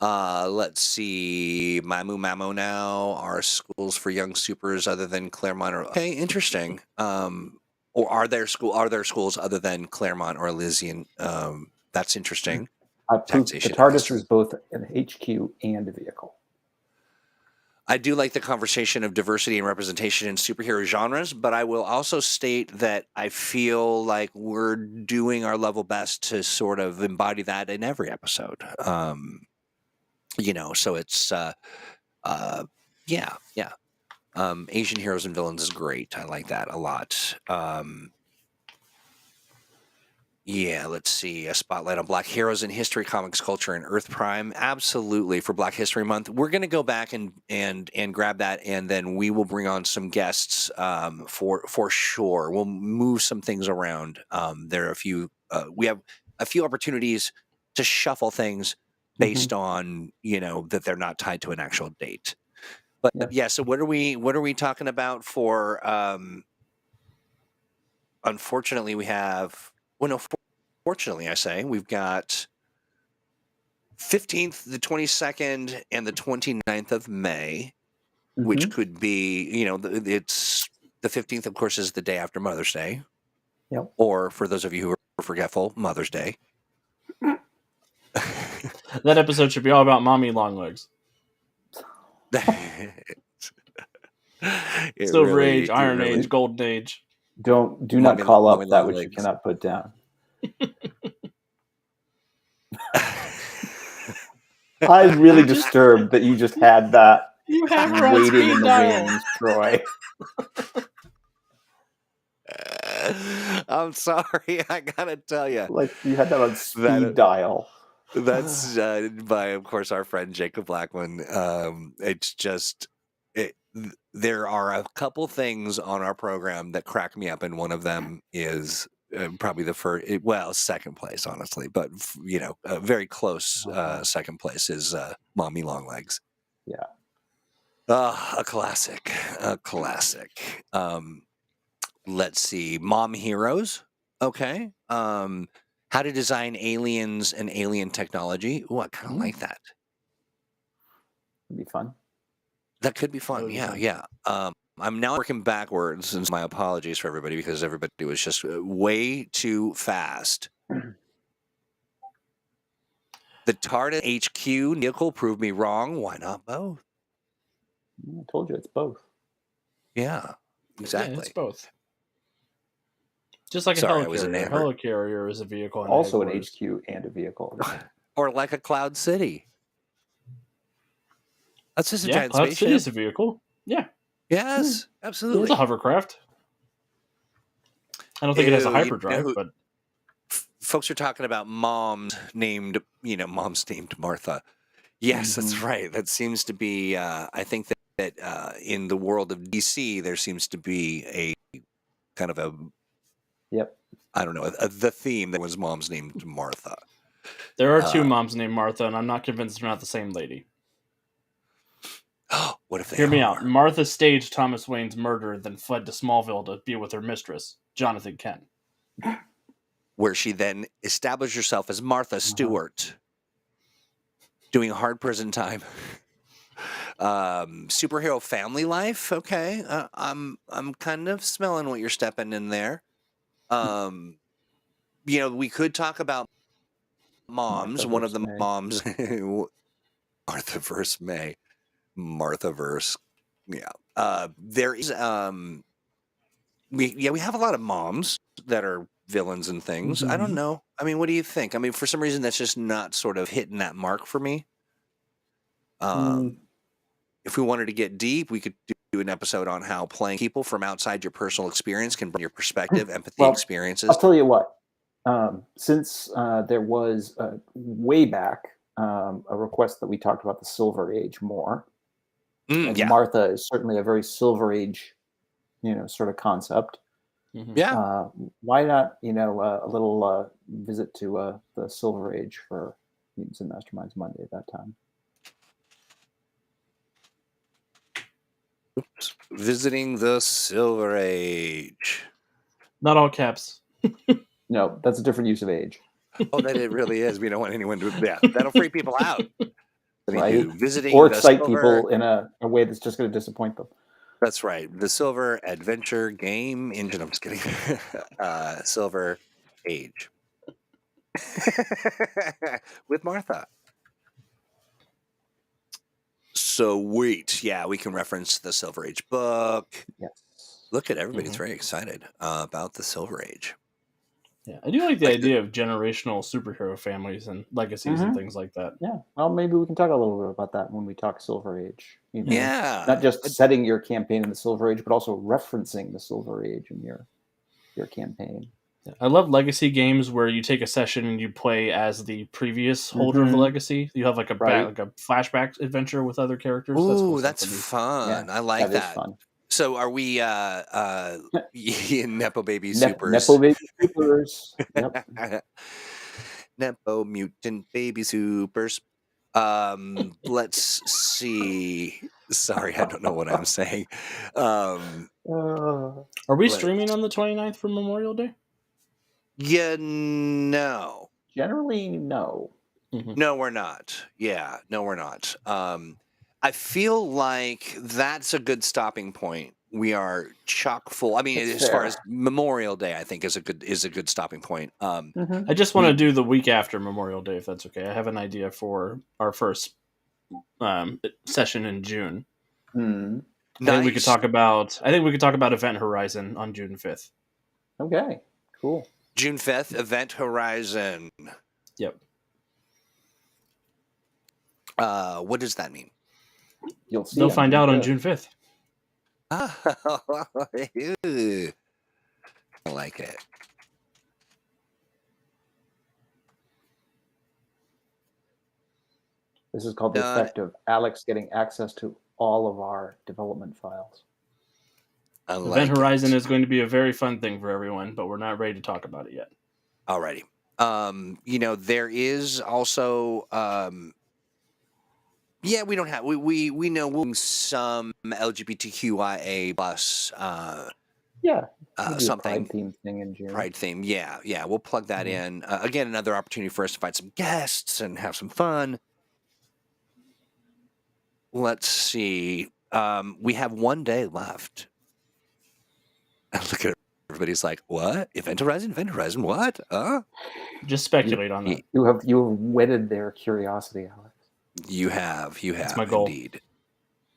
Let's see. Mamu Mamo now are schools for young supers other than Claremont or okay, interesting. Or are there schools other than Claremont or Elysian? That's interesting. The TARDIS is both an HQ and a vehicle. I do like the conversation of diversity and representation in superhero genres, but I will also state that I feel like we're doing our level best to sort of embody that in every episode. So it's Asian heroes and villains is great. I like that a lot. Let's see. A spotlight on Black heroes in history, comics, culture, and Earth Prime. Absolutely, for Black History Month, we're going to go back and grab that, and then we will bring on some guests for sure. We'll move some things around. There are a few. We have a few opportunities to shuffle things based on that they're not tied to an actual date. But so what are we talking about for? Unfortunately, we have. Well, no, fortunately, I say, we've got 15th, the 22nd, and the 29th of May, which could be, it's the 15th, of course, is the day after Mother's Day. Yep. Or for those of you who are forgetful, Mother's Day. That episode should be all about mommy long legs. Silver Age, Iron Age, Golden Age. Do not call up that which you cannot put down. I was really disturbed that you just had that you have waiting in the wings, Troy. I'm sorry, I gotta tell you. Like you had that on speed dial. That's by, of course, our friend Jacob Blackman. It's just there are a couple things on our program that crack me up, and one of them is probably the second place, honestly, but a very close second place is Mommy Longlegs. Yeah, a classic. Let's see, Mom Heroes. Okay. How to design aliens and alien technology. Oh, I kind of like that. It'd be fun. That could be That fun. would be Yeah, fun. yeah. I'm now working backwards, and my apologies for everybody because everybody was just way too fast. The TARDIS HQ vehicle proved me wrong. Why not both? I told you it's both. Yeah, Yeah, exactly. it's both. Just like Sorry, a I was helicarrier. A enamored. helicarrier is a vehicle and Also a an headquarters. HQ and a vehicle. Or like a Cloud City. That's just a Yeah, giant Cloud City spaceship. is a vehicle. Yeah, Yes, it's absolutely. a hovercraft. I don't think it has a Ew, you know hyperdrive, who- but folks are talking about moms named Martha. Yes, that's Mhm. right. That seems to be. I think that in the world of DC, there seems to be a kind of a Yep. I don't know the theme that was moms named Martha. there are two moms named Martha, and I'm not convinced they're not the same lady. What if they Hear me are? out. Martha staged Thomas Wayne's murder, then fled to Smallville to be with her mistress, Jonathan Kent. Where she then established herself as Martha Stewart, doing hard prison time. Superhero family life. Okay, I'm kind of smelling what you're stepping in there. We could talk about moms. Martha One of versus the May. moms, Martha versus May, Martha versus there is we have a lot of moms that are villains and things. I don't Mhm. know. I mean, what do you think? I mean, for some reason, that's just not sort of hitting that mark for me. If we wanted to get deep, we could do an episode on how playing people from outside your personal experience can bring your perspective, empathy, Well, experiences. I'll tell you what. Since there was way back a request that we talked about the Silver Age more, and Yeah, Martha is certainly a very Silver Age, sort of concept. yeah. Why not, a little visit to the Silver Age for Mutants and Masterminds Monday at that time? Oops. Visiting the Silver Age. Not all caps. No, that's a different use of age. Oh, that it really is. We don't want anyone to. Yeah, that'll freak people out. Right? Visiting Or the excite Silver. people in a way that's just going to disappoint them. That's right. The Silver Adventure Game Engine. I'm just kidding. Silver Age. With Martha. So wait, yeah, we can reference the Silver Age book. Yes. Look at everybody's very excited about the Silver Age. Yeah, I do like the idea of generational superhero families and legacies and things like that. Yeah. Well, maybe we can talk a little bit about that when we talk Silver Age. Yeah. Not just setting your campaign in the Silver Age, but also referencing the Silver Age in your campaign. I love legacy games where you take a session and you play as the previous holder of the legacy. You have like a flashback adventure with other characters. Ooh, that's that's fun. I like that. That is fun. So are we Nepo Baby Supers? Nepo Baby Supers. Yep. Nepo Mutant Baby Supers. Let's see. Sorry, I don't know what I'm saying. Are we streaming on the 29th for Memorial Day? Yeah, no. Generally, no. No, we're not. Yeah, no, we're not. I feel like that's a good stopping point. We are chock full. I mean, as far as Memorial Day, I think is a good stopping point. I just want to do the week after Memorial Day, if that's okay. I have an idea for our first session in June. Nice. I think we could talk about Event Horizon on June 5th. Okay, cool. June 5th, Event Horizon. Yep. What does that mean? You'll see. They'll find out on June 5th. I like it. This is called the effect of Alex getting access to all of our development files. Event Horizon is going to be a very fun thing for everyone, but we're not ready to talk about it yet. Alrighty. There is also we don't have we know some LGBTQIA plus something Pride theme thing in June. Pride theme. Yeah. We'll plug that in. Again, another opportunity for us to find some guests and have some fun. let's see. We have 1 day left. Look at everybody's like, what? Event Horizon, what? Just speculate on that. You have whetted their curiosity, Alex. You have That's my goal. indeed.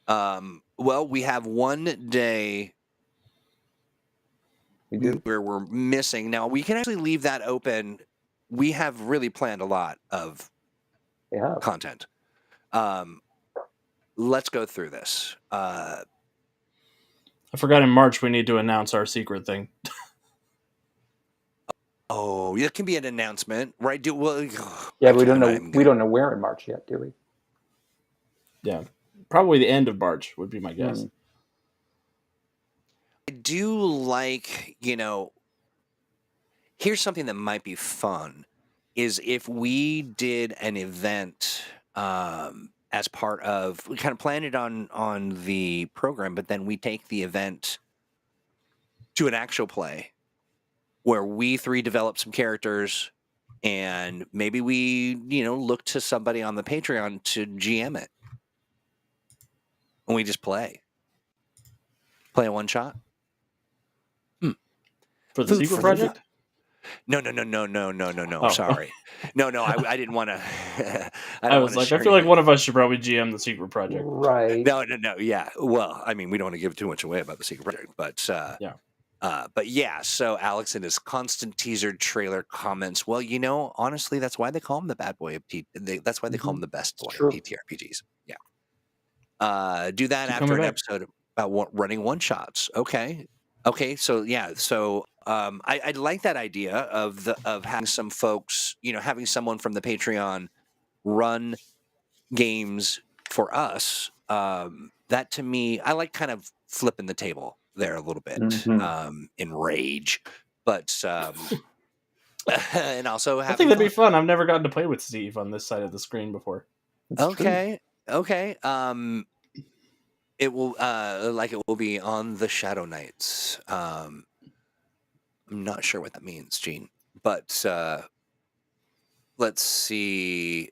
Well, we have 1 day We do. where we're missing. Now, we can actually leave that open. We have really planned a lot of Yeah. content. Let's go through this. I forgot in March we need to announce our secret thing. Oh, it can be an announcement, right? Yeah, but we don't know where in March yet, do we? Yeah, probably the end of March would be my guess. I do like, here's something that might be fun, is if we did an event as part of, we kind of planned it on the program, but then we take the event to an actual play where we 3 develop some characters, and maybe we, look to somebody on the Patreon to GM it. And we just play a one shot. For the secret project? No. Oh. Sorry. No. I didn't want to. I was like, I feel like one of us should probably GM the secret project. Right. No. Yeah. Well, I mean, we don't want to give too much away about the secret project, but yeah. But yeah, so Alex in his constant teaser trailer comments, well, honestly, that's why they call him the bad boy of that's why they call him the best boy of TTRPGs. Yeah. Do that after an episode about running one shots. Okay. So yeah. So I like that idea of having some folks, having someone from the Patreon run games for us. That to me, I like kind of flipping the table there a little bit in rage, but and also I think that'd be fun. I've never gotten to play with Steve on this side of the screen before. Okay. It will it will be on the Shadow Knights. I'm not sure what that means, Gene, but let's see.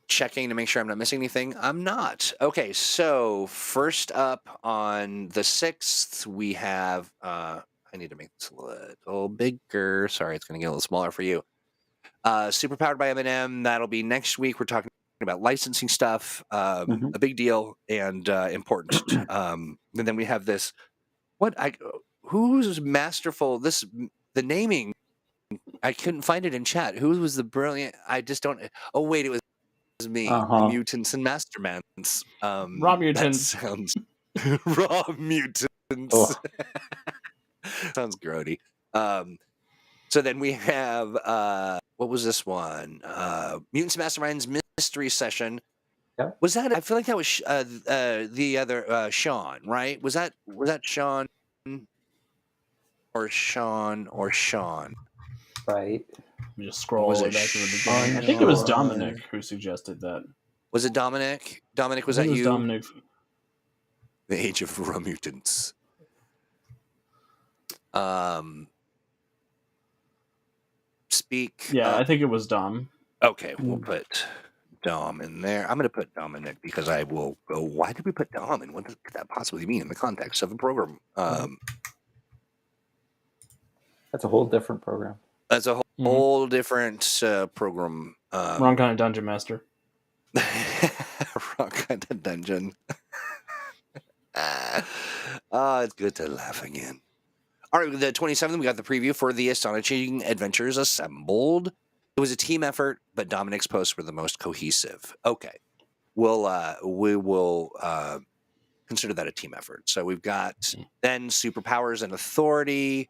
Checking to make sure I'm not missing anything. I'm not. Okay, so first up on the 6th, we have I need to make this a little bigger. Sorry, it's going to get a little smaller for you. Super Powered by Eminem. That'll be next week. We're talking about licensing stuff. A big deal and important. And then we have this. Who's masterful? The naming. I couldn't find it in chat. Who was the brilliant? I just don't. Oh wait, it was me. Mutants and Masterminds. Raw Mutants. That sounds Raw Mutants. Oh. Sounds grody. So then we have what was this one? Mutants and Masterminds Mystery Session. Yeah. Was that? I feel like that was the other Sean, right? Was that Sean or Sean? Right. Let me just scroll back to the beginning. I think it was Dominic who suggested that. Was it Dominic? Dominic, was that you? Dominic. The Age of Raw Mutants. Speak. Yeah, I think it was Dom. Okay, we'll put Dom in there. I'm going to put Dominic because I will go, why did we put Dom in? What could that possibly mean in the context of a program? That's a whole different program. That's a whole different program. Wrong kind of dungeon master. Wrong kind of dungeon. It's good to laugh again. All right, the 27th, we got the preview for the Astonishing Adventures Assembled. It was a team effort, but Dominic's posts were the most cohesive. Okay, we will consider that a team effort. So we've got then superpowers and authority,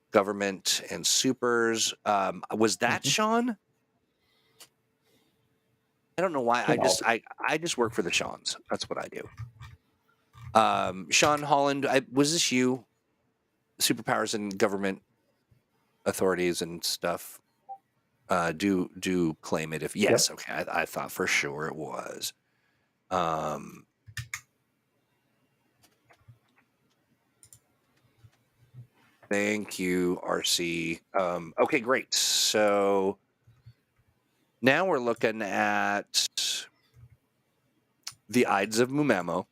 government and supers. Was that Sean? I don't know why. I just work for the Seans. That's what I do. Sean Holland, was this you? Superpowers and government authorities and stuff. Do claim it if yes. Yep. Okay, I thought for sure it was. Thank you, RC. Okay, great. So now we're looking at The Ides of Mumamo.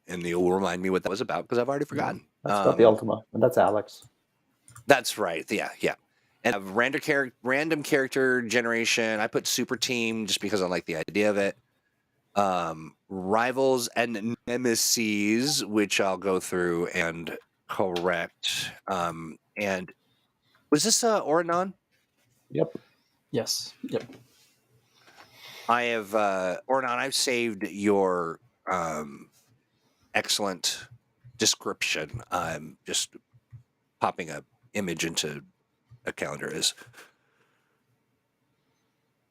And you'll remind me what that was about because I've already forgotten. That's about the Ultima, and that's Alex. That's right. Yeah. And I have random character generation. I put super team just because I like the idea of it. Rivals and nemesis, which I'll go through and correct. And was this Oranon? Yep. Yes. Yep. I have Oranon. I've saved your excellent description. I'm just popping a image into a calendar is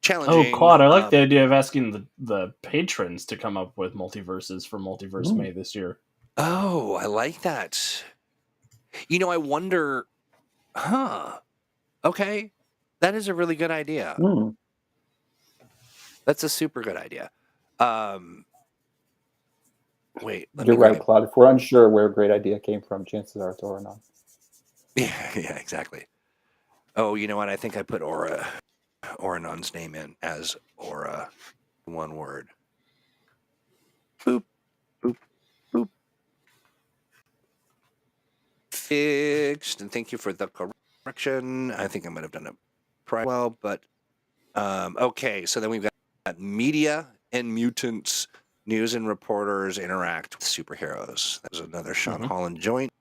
challenging. Oh, Quad, I like the idea of asking the patrons to come up with multiverses for Multiverse May this year. Oh, I like that. I wonder, okay, that is a really good idea. That's a super good idea. Wait, you're right, Claude. If we're unsure where a great idea came from, chances are it's Oranon. Yeah, exactly. Oh, you know what? I think I put Oranon's name in as Aura, one word. Boop, boop, boop. Fixed, and thank you for the correction. I think I might have done it pretty well, but okay. So then we've got media and mutants. News and reporters interact with superheroes. That was another Sean Holland joint.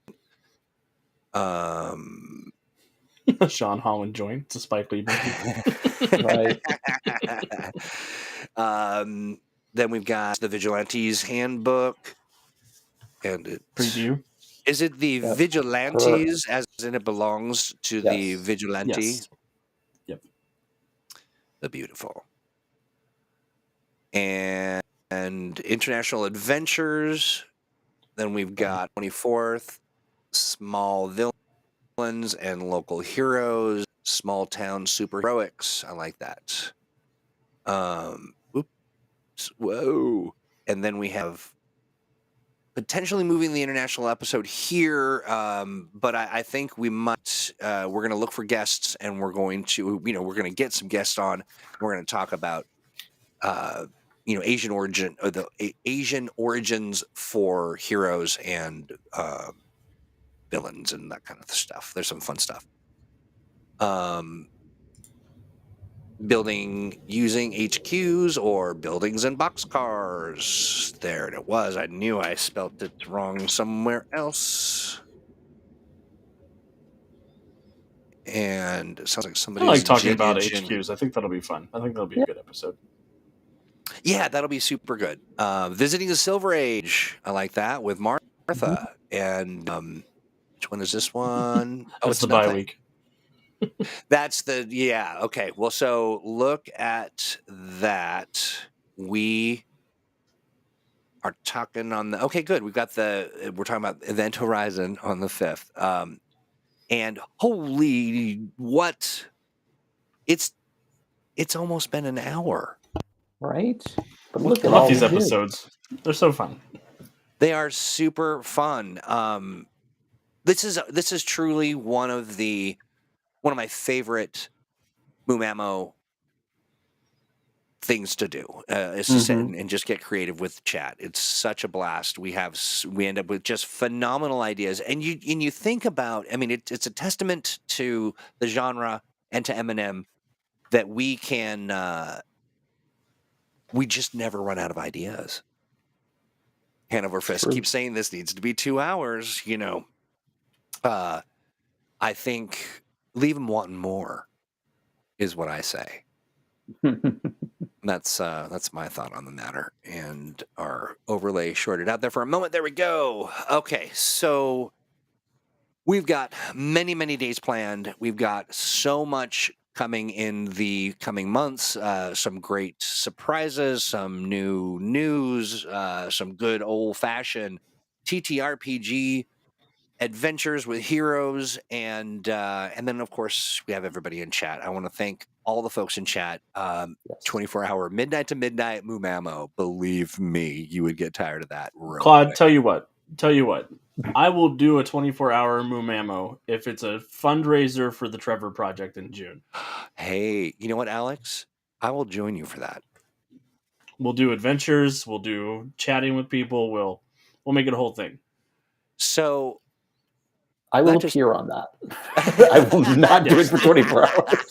Sean Holland joint. It's a Spike Lee movie. Right. Then we've got the Vigilantes Handbook. And it's... Preview. Is it the Vigilantes, as in it belongs to the Vigilante? Yes. Yep. The beautiful. And International Adventures. Then we've got 24th, Small Villains and Local Heroes, Small Town Superheroics. I like that. Oops. Whoa. And then we have potentially moving the international episode here, but I think we might. We're going to look for guests, and we're going to, we're going to get some guests on. And we're going to talk about, Asian origin or the Asian origins for heroes and villains and that kind of stuff. There's some fun stuff. Building using HQs or buildings and boxcars. There it was. I knew I spelt it wrong somewhere else. And it sounds like somebody's... I like talking about HQs. I think that'll be fun. I think that'll be a good episode. Yeah, that'll be super good. Visiting the Silver Age. I like that with Martha. And which one is this one? Oh, it's the bye week. That's okay. Well, so look at that. We are talking on the... Okay, good. We're talking about Event Horizon on the 5th. And holy, what? It's almost been an hour. Right? But look at all these episodes. They're so fun. They are super fun. This is truly one of my favorite Mumamo things to do is to sit and just get creative with chat. It's such a blast. We end up with just phenomenal ideas, and you think about. I mean, it's a testament to the genre and to Eminem that we can. We just never run out of ideas. Hanover Fisk keeps saying this needs to be 2 hours. I think leave them wanting more, is what I say. That's my thought on the matter. And our overlay shorted out there for a moment. There we go. Okay, so we've got many, many days planned. We've got so much coming in the coming months. Some great surprises, some new news, some good old-fashioned TTRPG adventures with heroes, and then of course we have everybody in chat. I want to thank all the folks in chat. 24-hour midnight to midnight Mumamo. Believe me, you would get tired of that. Claude, quick. Tell you what. I will do a 24-hour Mumamo if it's a fundraiser for the Trevor Project in June. Hey, you know what, Alex? I will join you for that. We'll do adventures. We'll do chatting with people. We'll make it a whole thing. So I will appear on that. I will not do it for 24 hours.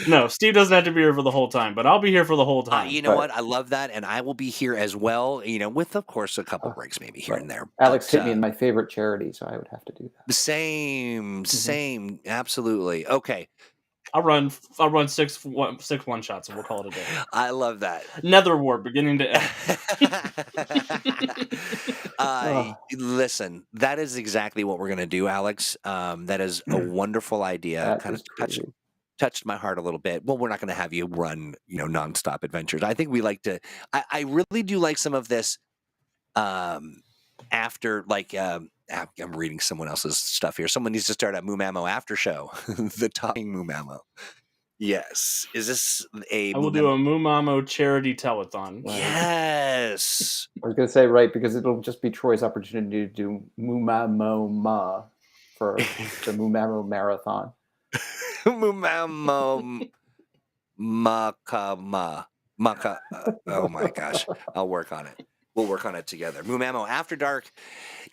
No, Steve doesn't have to be here for the whole time, but I'll be here for the whole time. You know what? I love that, and I will be here as well. With, of course, a couple breaks maybe here and there. Alex hit me in my favorite charity, so I would have to do that. Same, absolutely. Okay. I'll run 6 one shots, and we'll call it a day. I love that. Nether War, beginning to end. Listen, that is exactly what we're going to do, Alex. That is a wonderful idea. That kind is of touched my heart a little bit. Well, we're not going to have you run, nonstop adventures. I think we like to. I really do like some of this. After I'm reading someone else's stuff here. Someone needs to start a Moomamo after show. The talking Moomamo. Yes. Is this a? I will do a Moomamo charity telethon. Yes. I was going to say because it'll just be Troy's opportunity to do Moomamo for the Moomamo marathon. Moomamo Maka. Oh my gosh. I'll work on it. We'll work on it together. Moomamo After Dark.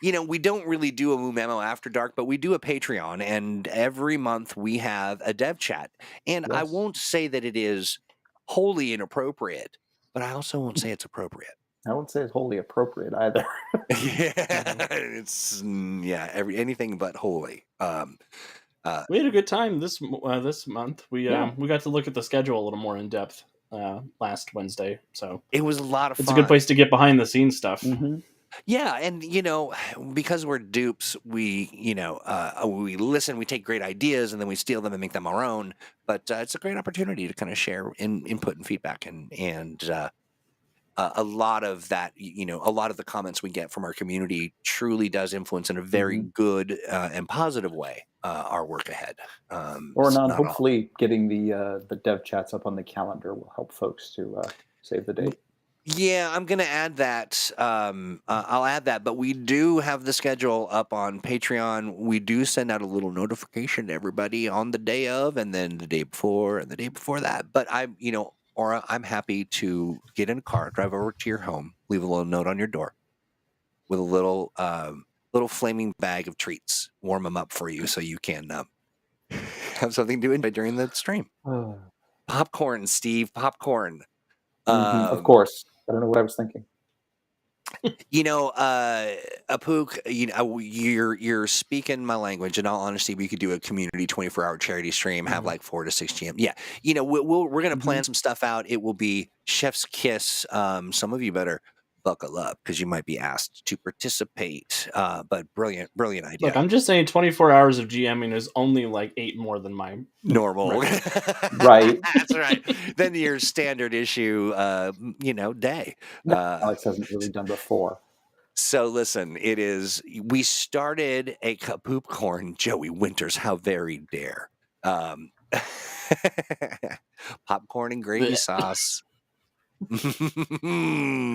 We don't really do a Moomamo After Dark, but we do a Patreon, and every month we have a dev chat. And I won't say that it is wholly inappropriate, but I also won't say it's appropriate. I won't say it's wholly appropriate either. It's anything but wholly. We had a good time this month. We got to look at the schedule a little more in depth last Wednesday, so it was a lot of fun. It's a good place to get behind the scenes stuff. Mm-hmm. Yeah, and because we're dupes, we we listen, we take great ideas, and then we steal them and make them our own. But it's a great opportunity to kind of share input and feedback, and a lot of that, a lot of the comments we get from our community truly does influence in a very good and positive way our work ahead. Hopefully, getting the dev chats up on the calendar will help folks to save the date. Yeah, I'm going to add that. I'll add that. But we do have the schedule up on Patreon. We do send out a little notification to everybody on the day of, and then the day before, and the day before that. But Aura, I'm happy to get in a car, drive over to your home, leave a little note on your door with a little flaming bag of treats, warm them up for you so you can have something to enjoy during the stream. Popcorn, Steve, popcorn. Of course. I don't know what I was thinking. Apuk, you're speaking my language. In all honesty, we could do a community 24-hour charity stream, have like 4 to 6 GM. Yeah, we're gonna plan some stuff out. It will be chef's kiss. Some of you better buckle up because you might be asked to participate. But brilliant idea. Look, I'm just saying 24 hours of GMing is only like 8 more than my normal. Right. That's right. Then your standard issue, day. Alex hasn't really done before. So listen, we started a Poopcorn Joey Winters. How very dare. Popcorn and gravy sauce. Yummy.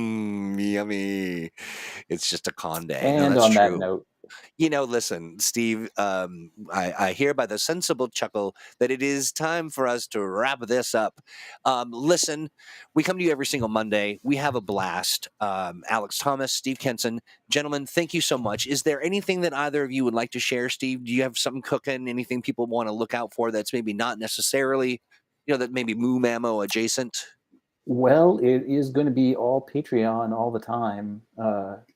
It's just a con day. And that's on true. that note, listen, Steve, I hear by the sensible chuckle that it is time for us to wrap this up. Listen, we come to you every single Monday. We have a blast. Alex Thomas, Steve Kenson, gentlemen, thank you so much. Is there anything that either of you would like to share, Steve? Do you have something cooking? Anything people want to look out for that's maybe not necessarily, that maybe Moomamo adjacent? Well, it is going to be all Patreon all the time,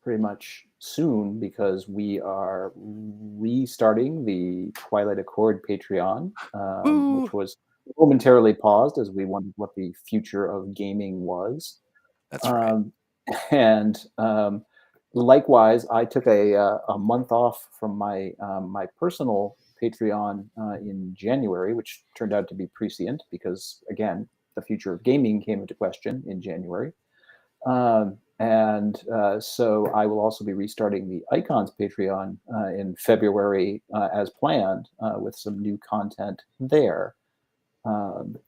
pretty much soon, because we are restarting the Twilight Accord Patreon, which was momentarily paused as we wondered what the future of gaming was. That's right. And likewise, I took a month off from my personal Patreon in January, which turned out to be prescient because, again, the future of gaming came into question in January. So I will also be restarting the Icons Patreon in February as planned with some new content there. I'm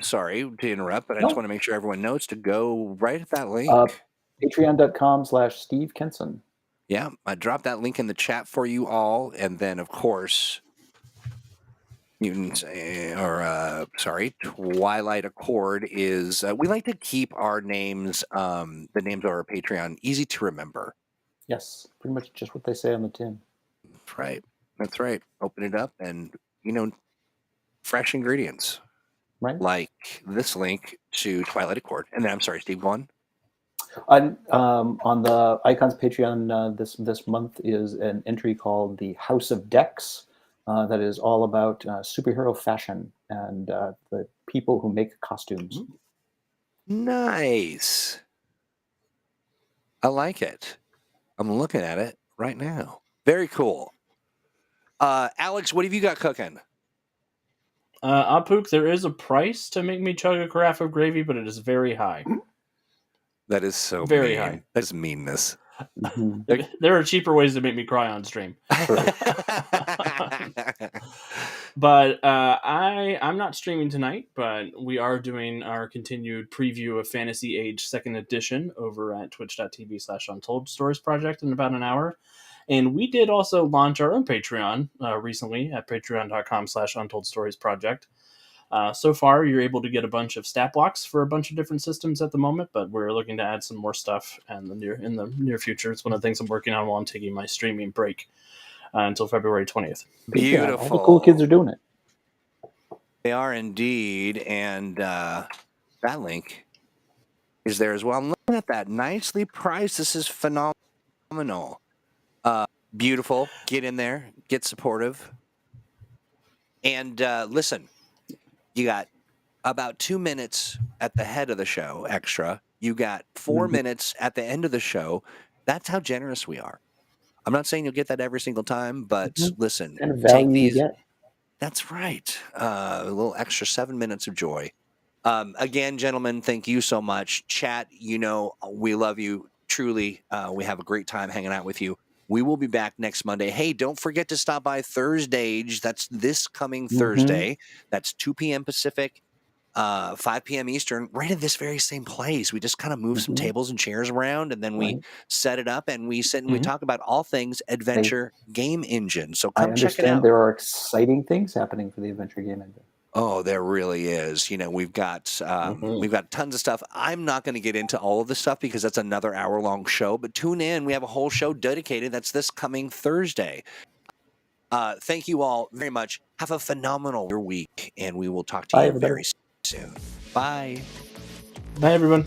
sorry to interrupt, but I just want to make sure everyone knows to go right at that link. Patreon.com/Steve Kenson. Yeah, I dropped that link in the chat for you all. And then, of course, Mutants, Twilight Accord is. We like to keep our names, the names of our Patreon, easy to remember. Yes, pretty much just what they say on the tin. That's right. That's right. Open it up and, fresh ingredients. Right. Like this link to Twilight Accord. And then, I'm sorry, Steve, go on. On the Icons Patreon this month is an entry called the House of Decks that is all about superhero fashion and the people who make costumes. Nice. I like it. I'm looking at it right now. Very cool. Alex, what have you got cooking? Apuk, there is a price to make me chug a carafe of gravy, but it is very high. That is so very mean. high. That's meanness. There are cheaper ways to make me cry on stream. But I'm not streaming tonight, but we are doing our continued preview of Fantasy Age 2nd Edition over at twitch.tv/Untold Stories Project in about an hour. And we did also launch our own Patreon recently at patreon.com/Untold Stories Project. So far, you're able to get a bunch of stat blocks for a bunch of different systems at the moment, but we're looking to add some more stuff in the near future. It's one of the things I'm working on while I'm taking my streaming break until February 20th. Beautiful. All the cool kids are doing it. They are indeed, and that link is there as well. I'm looking at that. Nicely priced. This is phenomenal. Beautiful. Get in there. Get supportive. And listen, you got about 2 minutes at the head of the show extra. You got 4 minutes at the end of the show. That's how generous we are. I'm not saying you'll get that every single time, but listen, And value take these. you get. That's right. A little extra 7 minutes of joy. Again, gentlemen, thank you so much. Chat, we love you. Truly, we have a great time hanging out with you. We will be back next Monday. Hey, don't forget to stop by Thursday. That's this coming Thursday. That's 2 p.m. Pacific, 5 p.m. Eastern, right in this very same place. We just kind of move some tables and chairs around, and then we set it up, and we sit and we talk about all things Adventure Game Engine. So come check it out. There are exciting things happening for the Adventure Game Engine. Oh, there really is. We've got tons of stuff. I'm not going to get into all of this stuff because that's another hour-long show, but tune in. We have a whole show dedicated. That's this coming Thursday. Thank you all very much. Have a phenomenal week, and we will talk to you very soon. Bye. Bye, everyone.